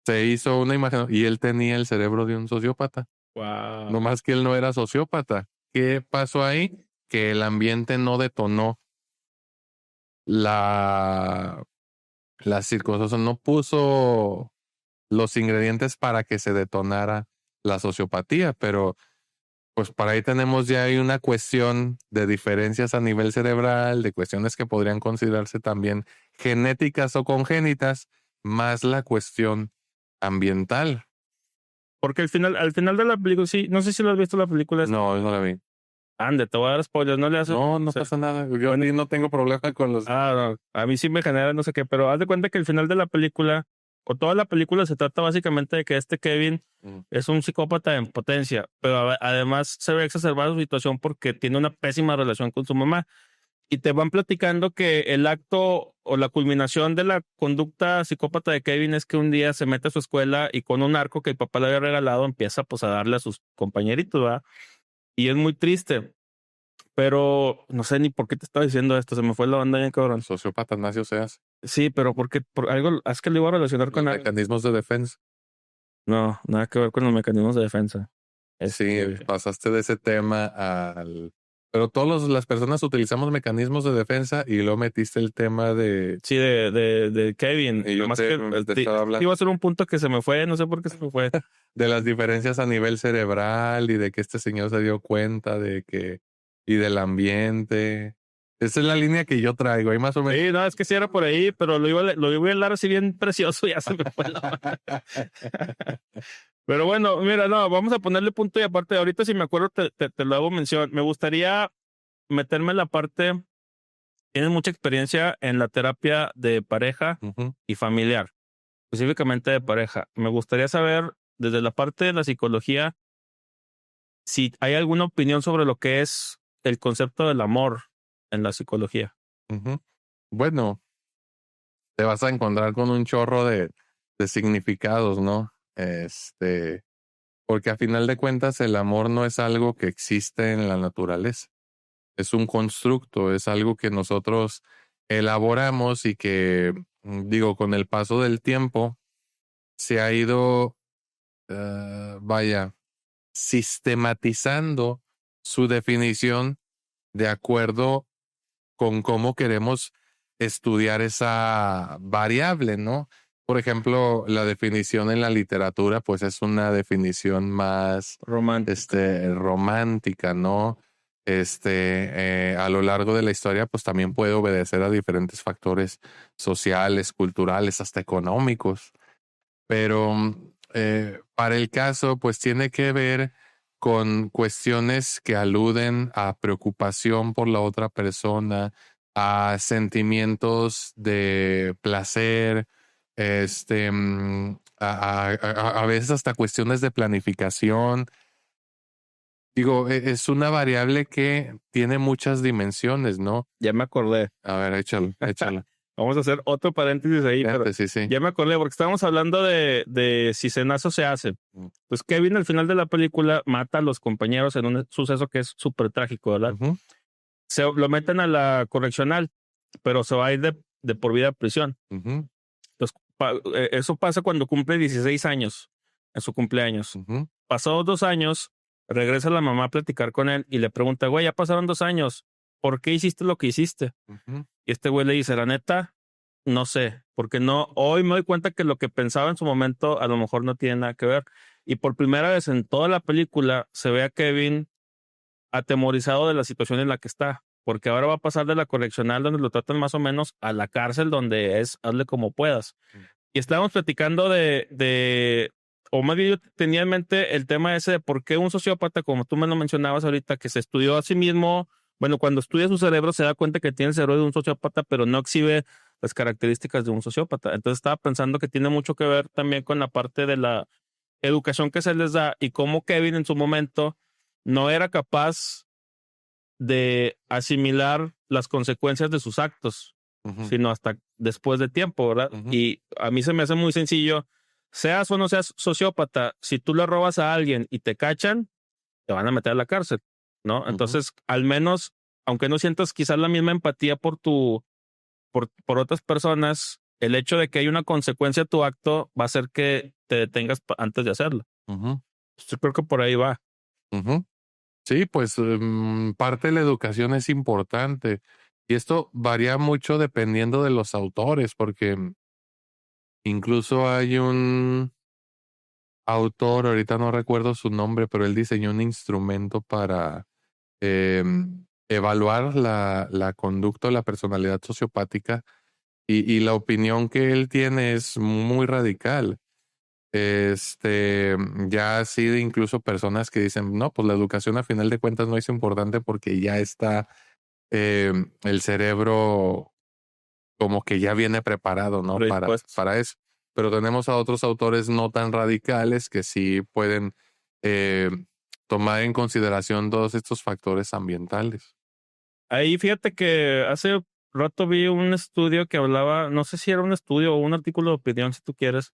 se hizo una imagen y él tenía el cerebro de un sociópata. Wow. No más que él no era sociópata. ¿Qué pasó ahí? Que el ambiente no detonó las circunstancias, no puso los ingredientes para que se detonara la sociopatía, pero pues para ahí tenemos ya hay una cuestión de diferencias a nivel cerebral, de cuestiones que podrían considerarse también genéticas o congénitas, más la cuestión ambiental. Porque al final de la película, sí, no sé si lo has visto la película. No, no la vi. Ande, te voy a dar spoilers, no le haces. No pasa nada. Yo no tengo problema con los. No, a mí sí me genera no sé qué, pero haz de cuenta que el final de la película, o toda la película se trata básicamente de que este Kevin es un psicópata en potencia, pero además se ve exacerbada su situación porque tiene una pésima relación con su mamá. Y te van platicando que el acto o la culminación de la conducta psicópata de Kevin es que un día se mete a su escuela y con un arco que el papá le había regalado empieza pues a darle a sus compañeritos, ¿verdad? Y es muy triste. Pero no sé ni por qué te estaba diciendo esto, se me fue la banda bien cabrón. Sociópata nació se hace. Sí, pero porque por algo, es que lo iba a relacionar con algo. Mecanismos de defensa. No, nada que ver con los mecanismos de defensa. Sí, pasaste de ese tema al. Pero todas las personas utilizamos mecanismos de defensa y luego metiste el tema de. Sí, de Kevin. Y yo Más te que estaba hablando. iba a ser un punto que se me fue, no sé por qué se me fue. De las diferencias a nivel cerebral y de que este señor se dio cuenta de que. Y del ambiente. Esa es la línea que yo traigo. Ahí más o menos. Sí, no, es que sí era por ahí, pero lo iba a hablar así bien precioso y ya se me fue la. Pero bueno, mira, no, vamos a ponerle punto y aparte. Ahorita, si me acuerdo, te lo hago mención. Me gustaría meterme en la parte. Tienes mucha experiencia en la terapia de pareja y familiar, específicamente de pareja. Me gustaría saber, desde la parte de la psicología, si hay alguna opinión sobre lo que es el concepto del amor en la psicología. Bueno, te vas a encontrar con un chorro de significados, ¿no? Porque a final de cuentas el amor no es algo que existe en la naturaleza. Es un constructo, es algo que nosotros elaboramos y que, digo, con el paso del tiempo se ha ido, sistematizando su definición de acuerdo con cómo queremos estudiar esa variable, ¿no? Por ejemplo, la definición en la literatura, pues es una definición más romántica, ¿no? A lo largo de la historia, pues también puede obedecer a diferentes factores sociales, culturales, hasta económicos. Pero para el caso, pues tiene que ver con cuestiones que aluden a preocupación por la otra persona, a sentimientos de placer, a veces hasta cuestiones de planificación. Digo, es una variable que tiene muchas dimensiones, ¿no? Ya me acordé. A ver, échala. Vamos a hacer otro paréntesis ahí. Pero Sí. ya me acordé porque estábamos hablando de si se nace o se hace. Pues Kevin al final de la película mata a los compañeros en un suceso que es súper trágico, ¿verdad? Lo meten a la correccional, pero se va a ir de por vida a prisión. Entonces, eso pasa cuando cumple 16 años. en su cumpleaños. Ujú, Pasados 2 años, regresa la mamá a platicar con él y le pregunta, güey, ya pasaron 2 años, ¿por qué hiciste lo que hiciste? ujú, Y este güey le dice, la neta, no sé, porque no, hoy me doy cuenta que lo que pensaba en su momento a lo mejor no tiene nada que ver. Y por primera vez en toda la película se ve a Kevin atemorizado de la situación en la que está, porque ahora va a pasar de la correccional donde lo tratan más o menos a la cárcel donde es hazle como puedas. Y estábamos platicando o más bien yo tenía en mente el tema ese de por qué un sociópata, como tú me lo mencionabas ahorita, que se estudió a sí mismo, bueno, cuando estudia su cerebro se da cuenta que tiene el cerebro de un sociópata, pero no exhibe las características de un sociópata. Entonces estaba pensando que tiene mucho que ver también con la parte de la educación que se les da y cómo Kevin en su momento no era capaz de asimilar las consecuencias de sus actos, ujú, sino hasta después de tiempo, ¿verdad? ujú, Y a mí se me hace muy sencillo, seas o no seas sociópata, si tú le robas a alguien y te cachan, te van a meter a la cárcel, ¿no? ujú, Entonces, al menos, aunque no sientas quizás la misma empatía por otras personas, el hecho de que hay una consecuencia a tu acto va a hacer que te detengas antes de hacerlo. ujú, Yo creo que por ahí va. ujú. Sí, pues parte de la educación es importante. Y esto varía mucho dependiendo de los autores, porque incluso hay un autor, ahorita no recuerdo su nombre, pero él diseñó un instrumento para evaluar la conducta o la personalidad sociopática y la opinión que él tiene es muy radical. Ya ha sido incluso personas que dicen, no, pues la educación a final de cuentas no es importante porque ya está el cerebro como que ya viene preparado, ¿no? Predispuestos. Para eso. Pero tenemos a otros autores no tan radicales que sí pueden eh, tomar en consideración todos estos factores ambientales. Ahí fíjate que hace rato vi un estudio que hablaba, no sé si era un estudio o un artículo de opinión, si tú quieres.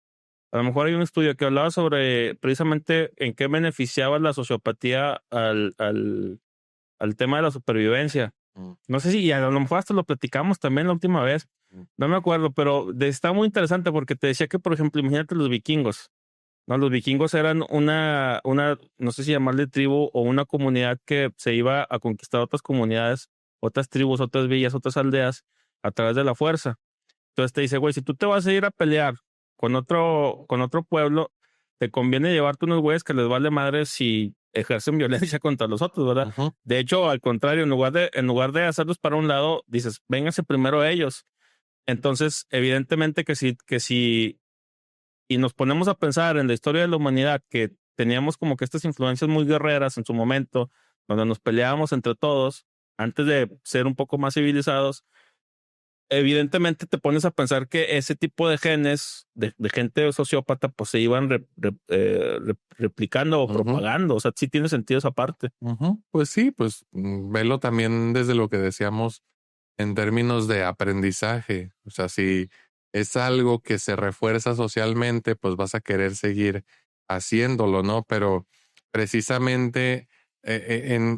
A lo mejor hay un estudio que hablaba sobre precisamente en qué beneficiaba la sociopatía al tema de la supervivencia. Mm, No sé si y a lo mejor hasta lo platicamos también la última vez. mm, No me acuerdo, pero está muy interesante porque te decía que, por ejemplo, imagínate los vikingos. No, los vikingos eran no sé si llamarle tribu o una comunidad que se iba a conquistar otras comunidades, otras tribus, otras villas, otras aldeas a través de la fuerza. Entonces te dice, güey, si tú te vas a ir a pelear con otro pueblo, te conviene llevarte unos güeyes que les vale madre si ejercen violencia contra los otros, ¿verdad? ujú, De hecho, al contrario, en lugar de hacerlos para un lado, dices, vénganse primero ellos. Entonces, evidentemente que si y nos ponemos a pensar en la historia de la humanidad, que teníamos como que estas influencias muy guerreras en su momento, donde nos peleábamos entre todos, antes de ser un poco más civilizados, evidentemente te pones a pensar que ese tipo de genes de gente sociópata, pues se iban replicando o ujú, propagando. O sea, sí tiene sentido esa parte. ujú. Pues sí, pues velo también desde lo que decíamos en términos de aprendizaje. O sea, si es algo que se refuerza socialmente, pues vas a querer seguir haciéndolo, ¿no? Pero precisamente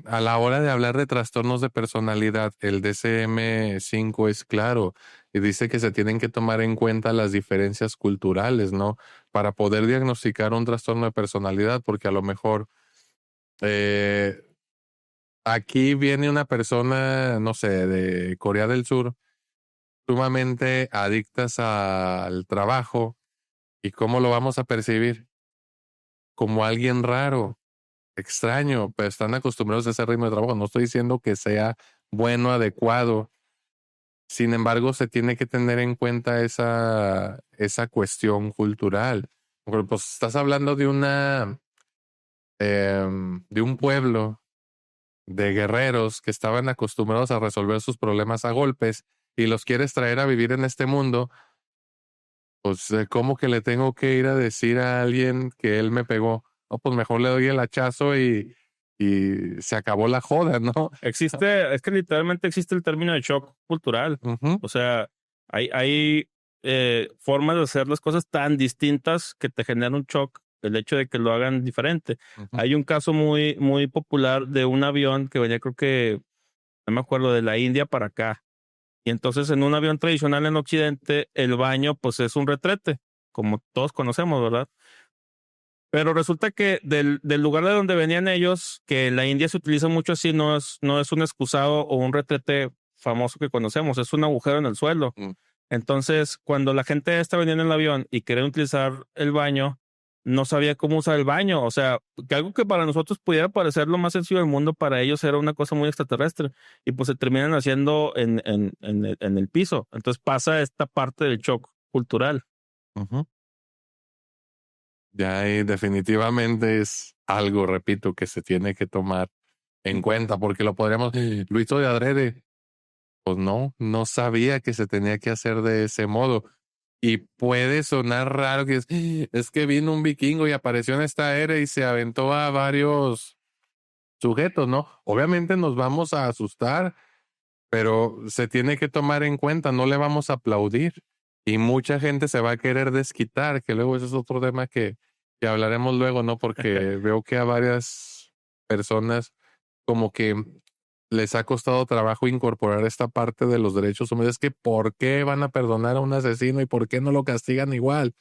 a la hora de hablar de trastornos de personalidad, el DSM-5 es claro y dice que se tienen que tomar en cuenta las diferencias culturales, ¿no? Para poder diagnosticar un trastorno de personalidad, porque a lo mejor eh, aquí viene una persona, no sé, de Corea del Sur sumamente adictas al trabajo. ¿Y cómo lo vamos a percibir? Como alguien raro, extraño, pero están acostumbrados a ese ritmo de trabajo. No estoy diciendo que sea bueno, adecuado. Sin embargo, se tiene que tener en cuenta esa cuestión cultural. Porque pues estás hablando de un pueblo de guerreros que estaban acostumbrados a resolver sus problemas a golpes y los quieres traer a vivir en este mundo. Pues, ¿cómo que le tengo que ir a decir a alguien que él me pegó? No, pues mejor le doy el hachazo y se acabó la joda, ¿no? Es que literalmente existe el término de shock cultural. Ujú, O sea, hay formas de hacer las cosas tan distintas que te generan un shock el hecho de que lo hagan diferente. ujú, Hay un caso muy, muy popular de un avión que venía, creo que, no me acuerdo, de la India para acá. Y entonces en un avión tradicional en Occidente, el baño pues es un retrete, como todos conocemos, ¿verdad? Pero resulta que del lugar de donde venían ellos, que en la India se utiliza mucho así, no es un excusado o un retrete famoso que conocemos, es un agujero en el suelo. Mm. Entonces, cuando la gente está vendiendo en el avión y quería utilizar el baño, no sabía cómo usar el baño. O sea, que algo que para nosotros pudiera parecer lo más sencillo del mundo, para ellos era una cosa muy extraterrestre. Y pues se terminan haciendo en el piso. Entonces pasa esta parte del shock cultural. Ujú. Ya ahí definitivamente es algo, repito, que se tiene que tomar en cuenta, porque lo podríamos, lo hizo de adrede. Pues no sabía que se tenía que hacer de ese modo. Y puede sonar raro que es que vino un vikingo y apareció en esta era y se aventó a varios sujetos, ¿no? Obviamente nos vamos a asustar, pero se tiene que tomar en cuenta, no le vamos a aplaudir. Y mucha gente se va a querer desquitar, que luego ese es otro tema que hablaremos luego, ¿no? Porque veo que a varias personas como que les ha costado trabajo incorporar esta parte de los derechos humanos. Es que ¿por qué van a perdonar a un asesino y por qué no lo castigan igual?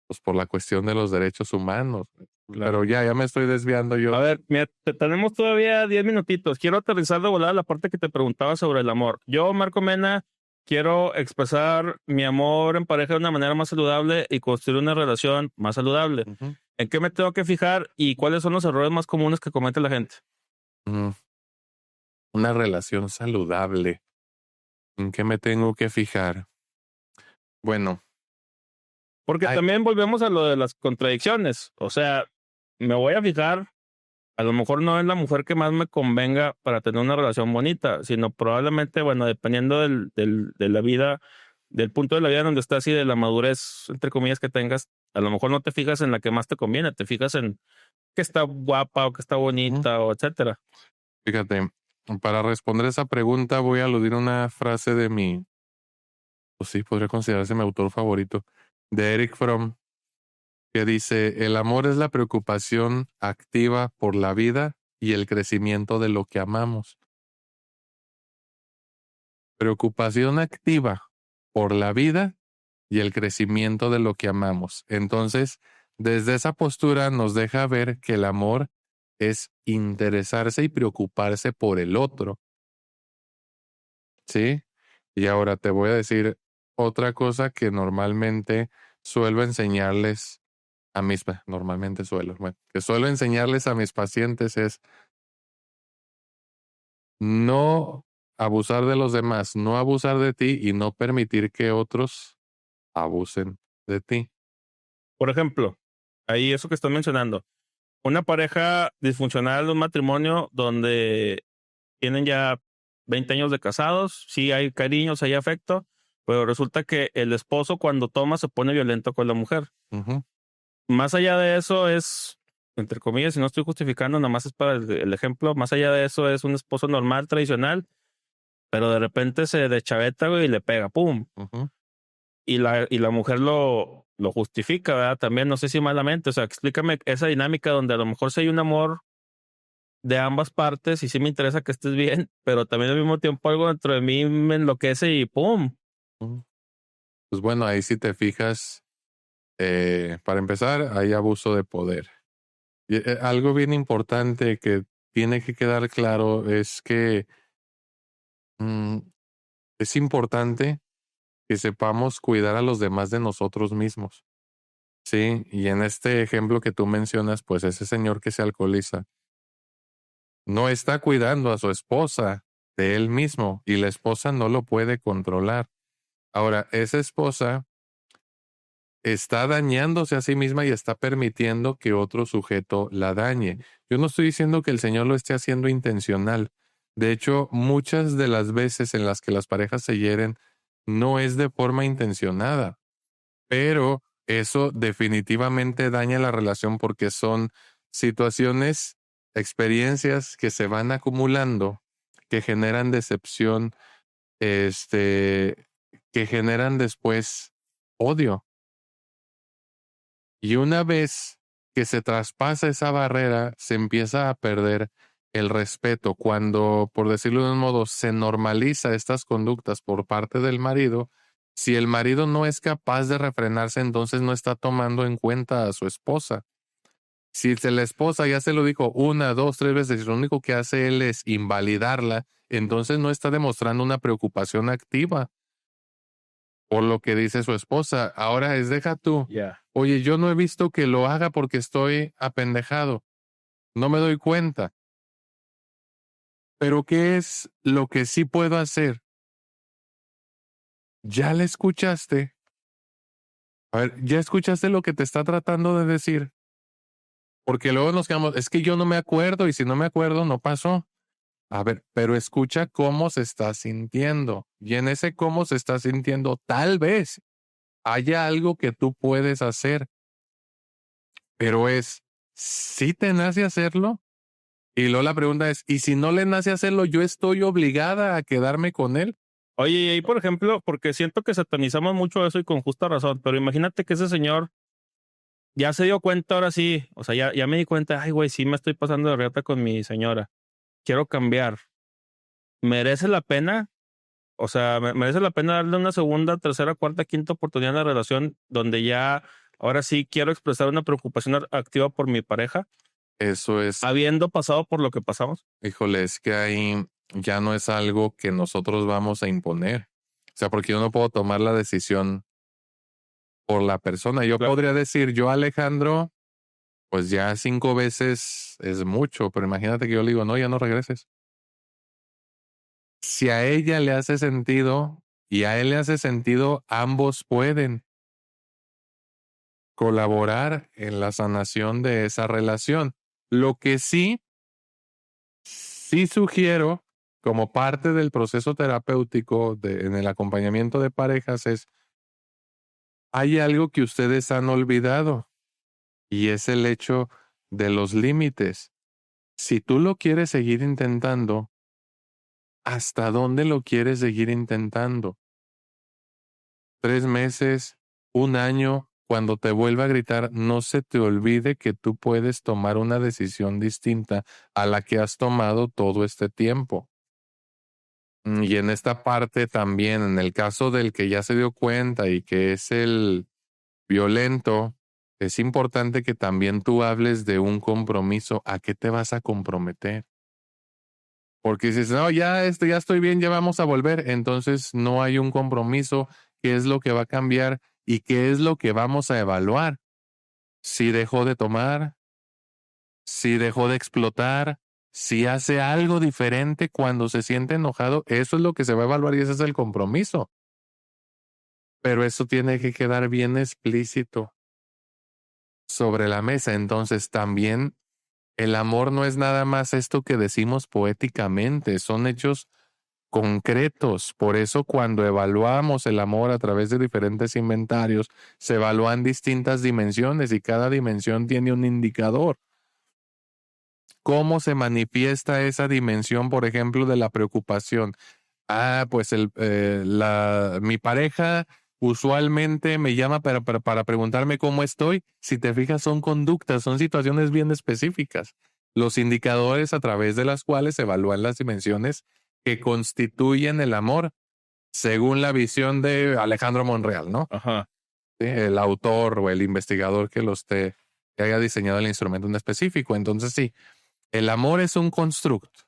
Pues por la cuestión de los derechos humanos. Claro. Pero ya me estoy desviando yo. A ver, mira, tenemos todavía 10 minutitos. Quiero aterrizar de volada la parte que te preguntaba sobre el amor. Yo, Marco Mena, quiero expresar mi amor en pareja de una manera más saludable y construir una relación más saludable. Ujú. ¿En qué me tengo que fijar y cuáles son los errores más comunes que comete la gente? Mm, Una relación saludable. ¿En qué me tengo que fijar? Bueno, Porque hay, también volvemos a lo de las contradicciones. O sea, me voy a fijar, a lo mejor no es la mujer que más me convenga para tener una relación bonita, sino probablemente, bueno, dependiendo de la vida, del punto de la vida donde estás y de la madurez, entre comillas, que tengas, a lo mejor no te fijas en la que más te conviene, te fijas en que está guapa o que está ujú, bonita o etcétera. fíjate, para responder esa pregunta voy a aludir a una frase de pues sí, podría considerarse mi autor favorito, de Eric Fromm, que dice, el amor es la preocupación activa por la vida y el crecimiento de lo que amamos. Preocupación activa por la vida y el crecimiento de lo que amamos. Entonces, desde esa postura nos deja ver que el amor es interesarse y preocuparse por el otro, ¿sí? Y ahora te voy a decir otra cosa que normalmente suelo enseñarles que suelo enseñarles a mis pacientes es no abusar de los demás, no abusar de ti y no permitir que otros abusen de ti. Por ejemplo, ahí eso que estás mencionando, una pareja disfuncional, un matrimonio donde tienen ya 20 años de casados, sí hay cariños, hay afecto, pero resulta que el esposo cuando toma se pone violento con la mujer. Ujú, Más allá de eso es, entre comillas, y no estoy justificando, nada más es para el ejemplo, más allá de eso es un esposo normal, tradicional, pero de repente se deschaveta, güey, y le pega, ¡pum! ujú. Y la mujer lo justifica, ¿verdad? También, no sé si malamente, o sea, explícame esa dinámica donde a lo mejor sí hay un amor de ambas partes y sí me interesa que estés bien, pero también al mismo tiempo algo dentro de mí me enloquece y ¡pum! Ujú. Pues bueno, ahí si te fijas, para empezar, hay abuso de poder. Y, algo bien importante que tiene que quedar claro es que mm, es importante que sepamos cuidar a los demás de nosotros mismos. Sí, y en este ejemplo que tú mencionas, pues ese señor que se alcoholiza no está cuidando a su esposa de él mismo y la esposa no lo puede controlar. Ahora, esa esposa está dañándose a sí misma y está permitiendo que otro sujeto la dañe. Yo no estoy diciendo que el Señor lo esté haciendo intencional. De hecho, muchas de las veces en las que las parejas se hieren no es de forma intencionada, pero eso definitivamente daña la relación porque son situaciones, experiencias que se van acumulando, que generan decepción, que generan después odio. Y una vez que se traspasa esa barrera, se empieza a perder el respeto. Cuando, por decirlo de un modo, se normaliza estas conductas por parte del marido, si el marido no es capaz de refrenarse, entonces no está tomando en cuenta a su esposa. Si la esposa ya se lo dijo 1, 2, 3 veces y lo único que hace él es invalidarla, entonces no está demostrando una preocupación activa por lo que dice su esposa. Ahora deja tú. Ya. Oye, yo no he visto que lo haga porque estoy apendejado. No me doy cuenta. Pero ¿qué es lo que sí puedo hacer? ¿Ya le escuchaste? A ver, ¿ya escuchaste lo que te está tratando de decir? Porque luego nos quedamos, es que yo no me acuerdo y si no me acuerdo no pasó. A ver, pero escucha cómo se está sintiendo. Y en ese cómo se está sintiendo, tal vez haya algo que tú puedes hacer, pero ¿sí te nace hacerlo? Y luego la pregunta es, ¿y si no le nace hacerlo, yo estoy obligada a quedarme con él? Oye, y ahí, por ejemplo, porque siento que satanizamos mucho eso y con justa razón, pero imagínate que ese señor ya se dio cuenta ahora sí, o sea, ya me di cuenta, ay, güey, sí me estoy pasando de reata con mi señora, quiero cambiar. ¿Merece la pena? O sea, merece la pena darle una segunda, tercera, cuarta, quinta oportunidad a la relación donde ya ahora sí quiero expresar una preocupación activa por mi pareja, Eso es, habiendo pasado por lo que pasamos. híjole, es que ahí ya no es algo que nosotros vamos a imponer. O sea, porque yo no puedo tomar la decisión por la persona. Yo Claro. podría decir, yo Alejandro, pues ya 5 veces es mucho, pero imagínate que yo le digo, no, ya no regreses. Si a ella le hace sentido y a él le hace sentido, ambos pueden colaborar en la sanación de esa relación. Lo que sí sugiero como parte del proceso terapéutico en el acompañamiento de parejas es, hay algo que ustedes han olvidado y es el hecho de los límites. Si tú lo quieres seguir intentando, ¿hasta dónde lo quieres seguir intentando? 3 meses, 1 año, cuando te vuelva a gritar, no se te olvide que tú puedes tomar una decisión distinta a la que has tomado todo este tiempo. Y en esta parte también, en el caso del que ya se dio cuenta y que es el violento, es importante que también tú hables de un compromiso. ¿A qué te vas a comprometer? Porque si dices, no, ya estoy bien, ya vamos a volver, entonces no hay un compromiso. ¿Qué es lo que va a cambiar y qué es lo que vamos a evaluar? Si dejó de tomar, si dejó de explotar, si hace algo diferente cuando se siente enojado, eso es lo que se va a evaluar y ese es el compromiso. Pero eso tiene que quedar bien explícito sobre la mesa. Entonces también el amor no es nada más esto que decimos poéticamente, son hechos concretos. Por eso cuando evaluamos el amor a través de diferentes inventarios, se evalúan distintas dimensiones y cada dimensión tiene un indicador. ¿Cómo se manifiesta esa dimensión, por ejemplo, de la preocupación? Pues mi pareja usualmente me llama para preguntarme cómo estoy. Si te fijas, son conductas, son situaciones bien específicas. Los indicadores a través de las cuales se evalúan las dimensiones que constituyen el amor, según la visión de Alejandro Monreal, ¿no? Ajá. Sí, el autor o el investigador que haya diseñado el instrumento en específico. Entonces, sí, el amor es un constructo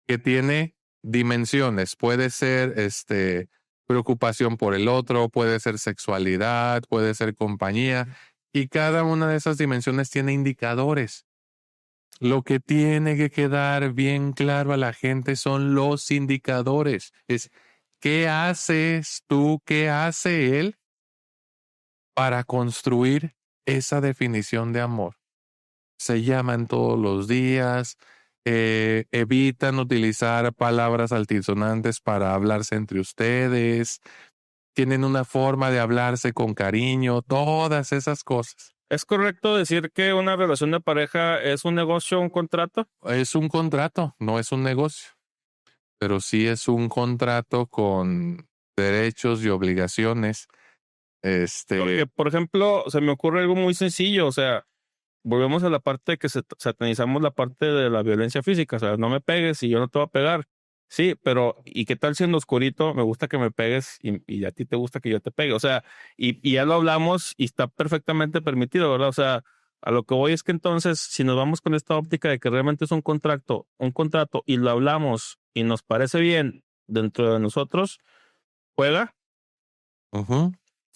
que tiene dimensiones. Puede ser preocupación por el otro, puede ser sexualidad, puede ser compañía, y cada una de esas dimensiones tiene indicadores. Lo que tiene que quedar bien claro a la gente son los indicadores. Es ¿qué haces tú? ¿Qué hace él para construir esa definición de amor? Se llaman todos los días, evitan utilizar palabras altisonantes para hablarse entre ustedes, tienen una forma de hablarse con cariño, todas esas cosas. ¿Es correcto decir que una relación de pareja es un negocio, un contrato? Es un contrato, no es un negocio, pero sí es un contrato con derechos y obligaciones. Porque, por ejemplo, se me ocurre algo muy sencillo, o sea, volvemos a la parte de que satanizamos la parte de la violencia física, o sea, no me pegues y yo no te voy a pegar. Sí, pero ¿y qué tal siendo oscurito? Me gusta que me pegues y a ti te gusta que yo te pegue, o sea, y ya lo hablamos y está perfectamente permitido, ¿verdad? O sea, A lo que voy es que entonces, si nos vamos con esta óptica de que realmente es un contrato y lo hablamos y nos parece bien dentro de nosotros, juega. Ujú.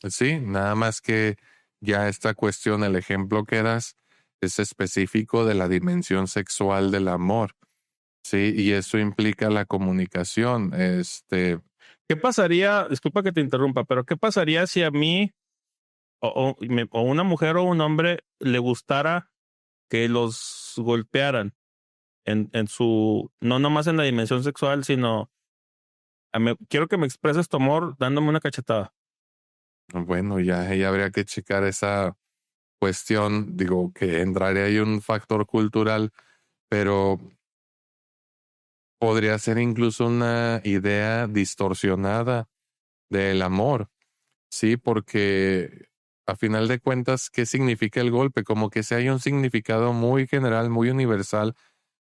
Sí, nada más que ya esta cuestión, el ejemplo que das, es específico de la dimensión sexual del amor. Sí, y eso implica la comunicación. ¿Qué pasaría? Disculpa que te interrumpa, pero ¿qué pasaría si a mí o una mujer o un hombre le gustara que los golpearan en su, no nomás en la dimensión sexual, sino quiero que me expreses tu amor dándome una cachetada? Bueno, ya habría que checar esa cuestión. Digo que entraría ahí un factor cultural, pero podría ser incluso una idea distorsionada del amor. Sí, porque a final de cuentas, ¿qué significa el golpe? Como que si hay un significado muy general, muy universal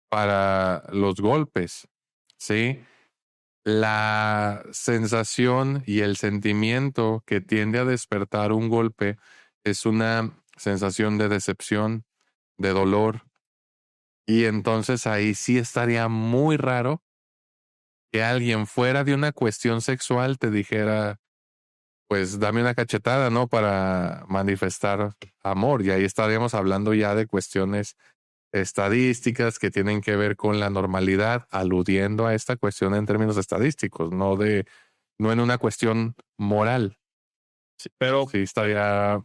para los golpes. Sí, la sensación y el sentimiento que tiende a despertar un golpe es una sensación de decepción, de dolor. Y entonces ahí sí estaría muy raro que alguien fuera de una cuestión sexual te dijera, pues dame una cachetada, ¿no? Para manifestar amor. Y ahí estaríamos hablando ya de cuestiones estadísticas que tienen que ver con la normalidad, aludiendo a esta cuestión en términos estadísticos, no en una cuestión moral. Sí, pero Sí, estaría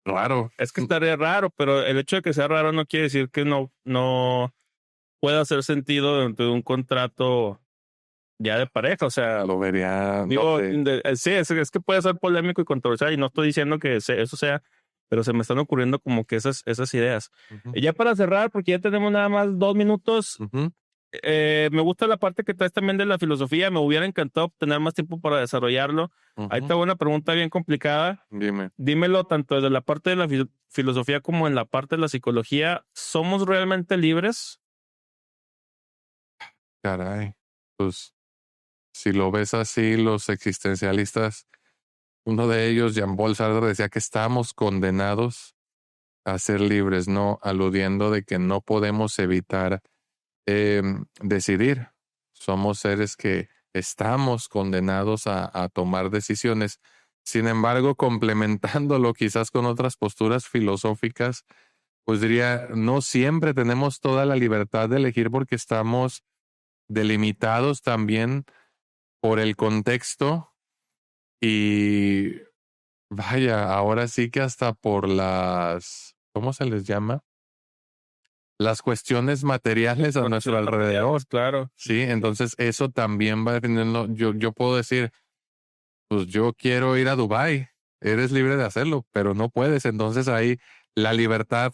raro. es que estaría raro, pero el hecho de que sea raro no quiere decir que no pueda hacer sentido dentro de un contrato ya de pareja. O sea, Lo vería, no digo, sé. sí, es que puede ser polémico y controversial y no estoy diciendo que eso sea, pero se me están ocurriendo como que esas ideas. Ujú, Ya para cerrar, porque ya tenemos nada más 2 minutos, ujú, me gusta la parte que traes también de la filosofía, me hubiera encantado tener más tiempo para desarrollarlo. Ahí ujú. te hago una pregunta bien complicada. Dime, Dímelo tanto desde la parte de la filosofía como en la parte de la psicología. ¿Somos realmente libres? caray. Pues si lo ves así, los existencialistas, uno de ellos, Jean-Paul Sartre, decía que estamos condenados a ser libres, no aludiendo de que no podemos evitar decidir. Somos seres que estamos condenados a tomar decisiones. Sin embargo, complementándolo quizás con otras posturas filosóficas, pues diría, no siempre tenemos toda la libertad de elegir porque estamos delimitados también por el contexto y vaya, ahora sí que hasta por ¿cómo se les llama? Las cuestiones materiales a nuestro Condiciones alrededor. materiales, claro. Sí, entonces eso también va definiendo. Yo puedo decir, pues yo quiero ir a Dubái, eres libre de hacerlo, pero no puedes. Entonces ahí la libertad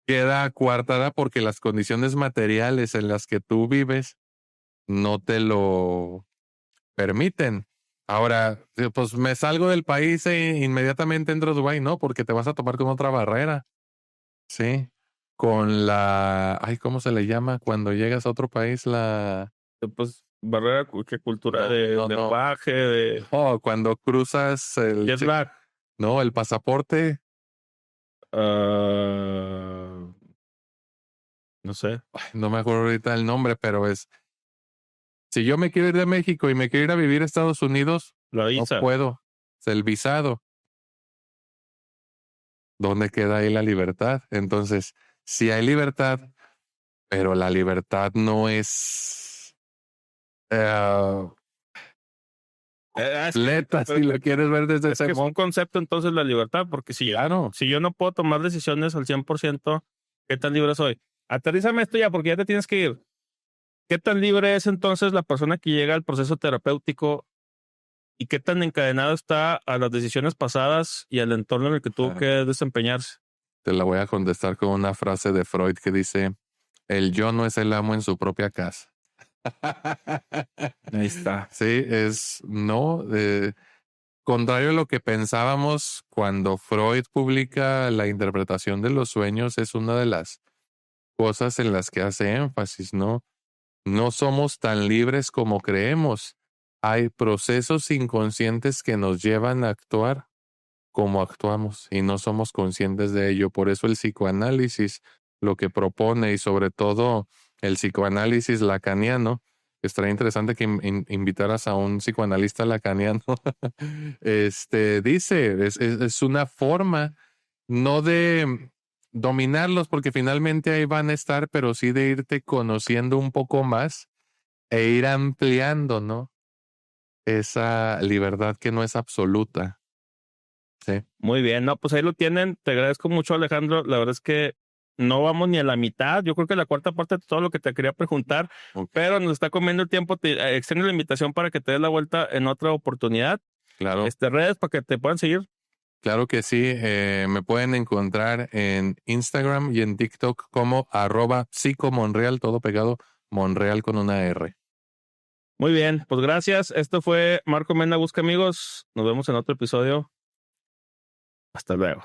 queda coartada porque las condiciones materiales en las que tú vives no te lo permiten. Ahora, pues me salgo del país e inmediatamente entro a Dubái, no, porque te vas a tomar con otra barrera. Sí, con ¿cómo se le llama cuando llegas a otro país? Pues barrera que cultura No, de no, no. lenguaje, de No, cuando cruzas jet lag. no, el pasaporte. ah, no sé, Ay, no me acuerdo ahorita el nombre, pero si yo me quiero ir de México y me quiero ir a vivir a Estados Unidos, la no visa. puedo. Es el visado. ¿Dónde queda ahí la libertad? Entonces, sí hay libertad, pero la libertad no es eh, Es que, completa si pero lo quieres ver desde es ese que es un modo. concepto entonces la libertad, porque Claro. si yo no puedo tomar decisiones al 100%, ¿qué tan libre soy? Aterrízame esto ya, porque ya te tienes que ir. ¿Qué tan libre es entonces la persona que llega al proceso terapéutico y qué tan encadenado está a las decisiones pasadas y al entorno en el que tuvo que desempeñarse? Te la voy a contestar con una frase de Freud que dice, el yo no es el amo en su propia casa. Ahí está. Sí, no, contrario a lo que pensábamos cuando Freud publica la interpretación de los sueños, es una de las cosas en las que hace énfasis, ¿no? No somos tan libres como creemos. Hay procesos inconscientes que nos llevan a actuar cómo actuamos y no somos conscientes de ello. Por eso el psicoanálisis lo que propone, y sobre todo el psicoanálisis lacaniano, estaría interesante que invitaras a un psicoanalista lacaniano. Dice, es una forma no de dominarlos, porque finalmente ahí van a estar, pero sí de irte conociendo un poco más e ir ampliando, ¿no? Esa libertad que no es absoluta. Sí. Muy bien, no, pues ahí lo tienen. Te agradezco mucho, Alejandro. La verdad es que no vamos ni a la mitad. Yo creo que la cuarta parte de todo lo que te quería preguntar, Ok. pero nos está comiendo el tiempo. Te extiendo la invitación para que te des la vuelta en otra oportunidad. Claro, Redes para que te puedan seguir. claro que sí. Me pueden encontrar en Instagram y en TikTok como @psicomonreal, todo pegado, Monreal con una R. Muy bien, pues gracias. Esto fue Marco Mena Busca Amigos. Nos vemos en otro episodio. Hasta luego.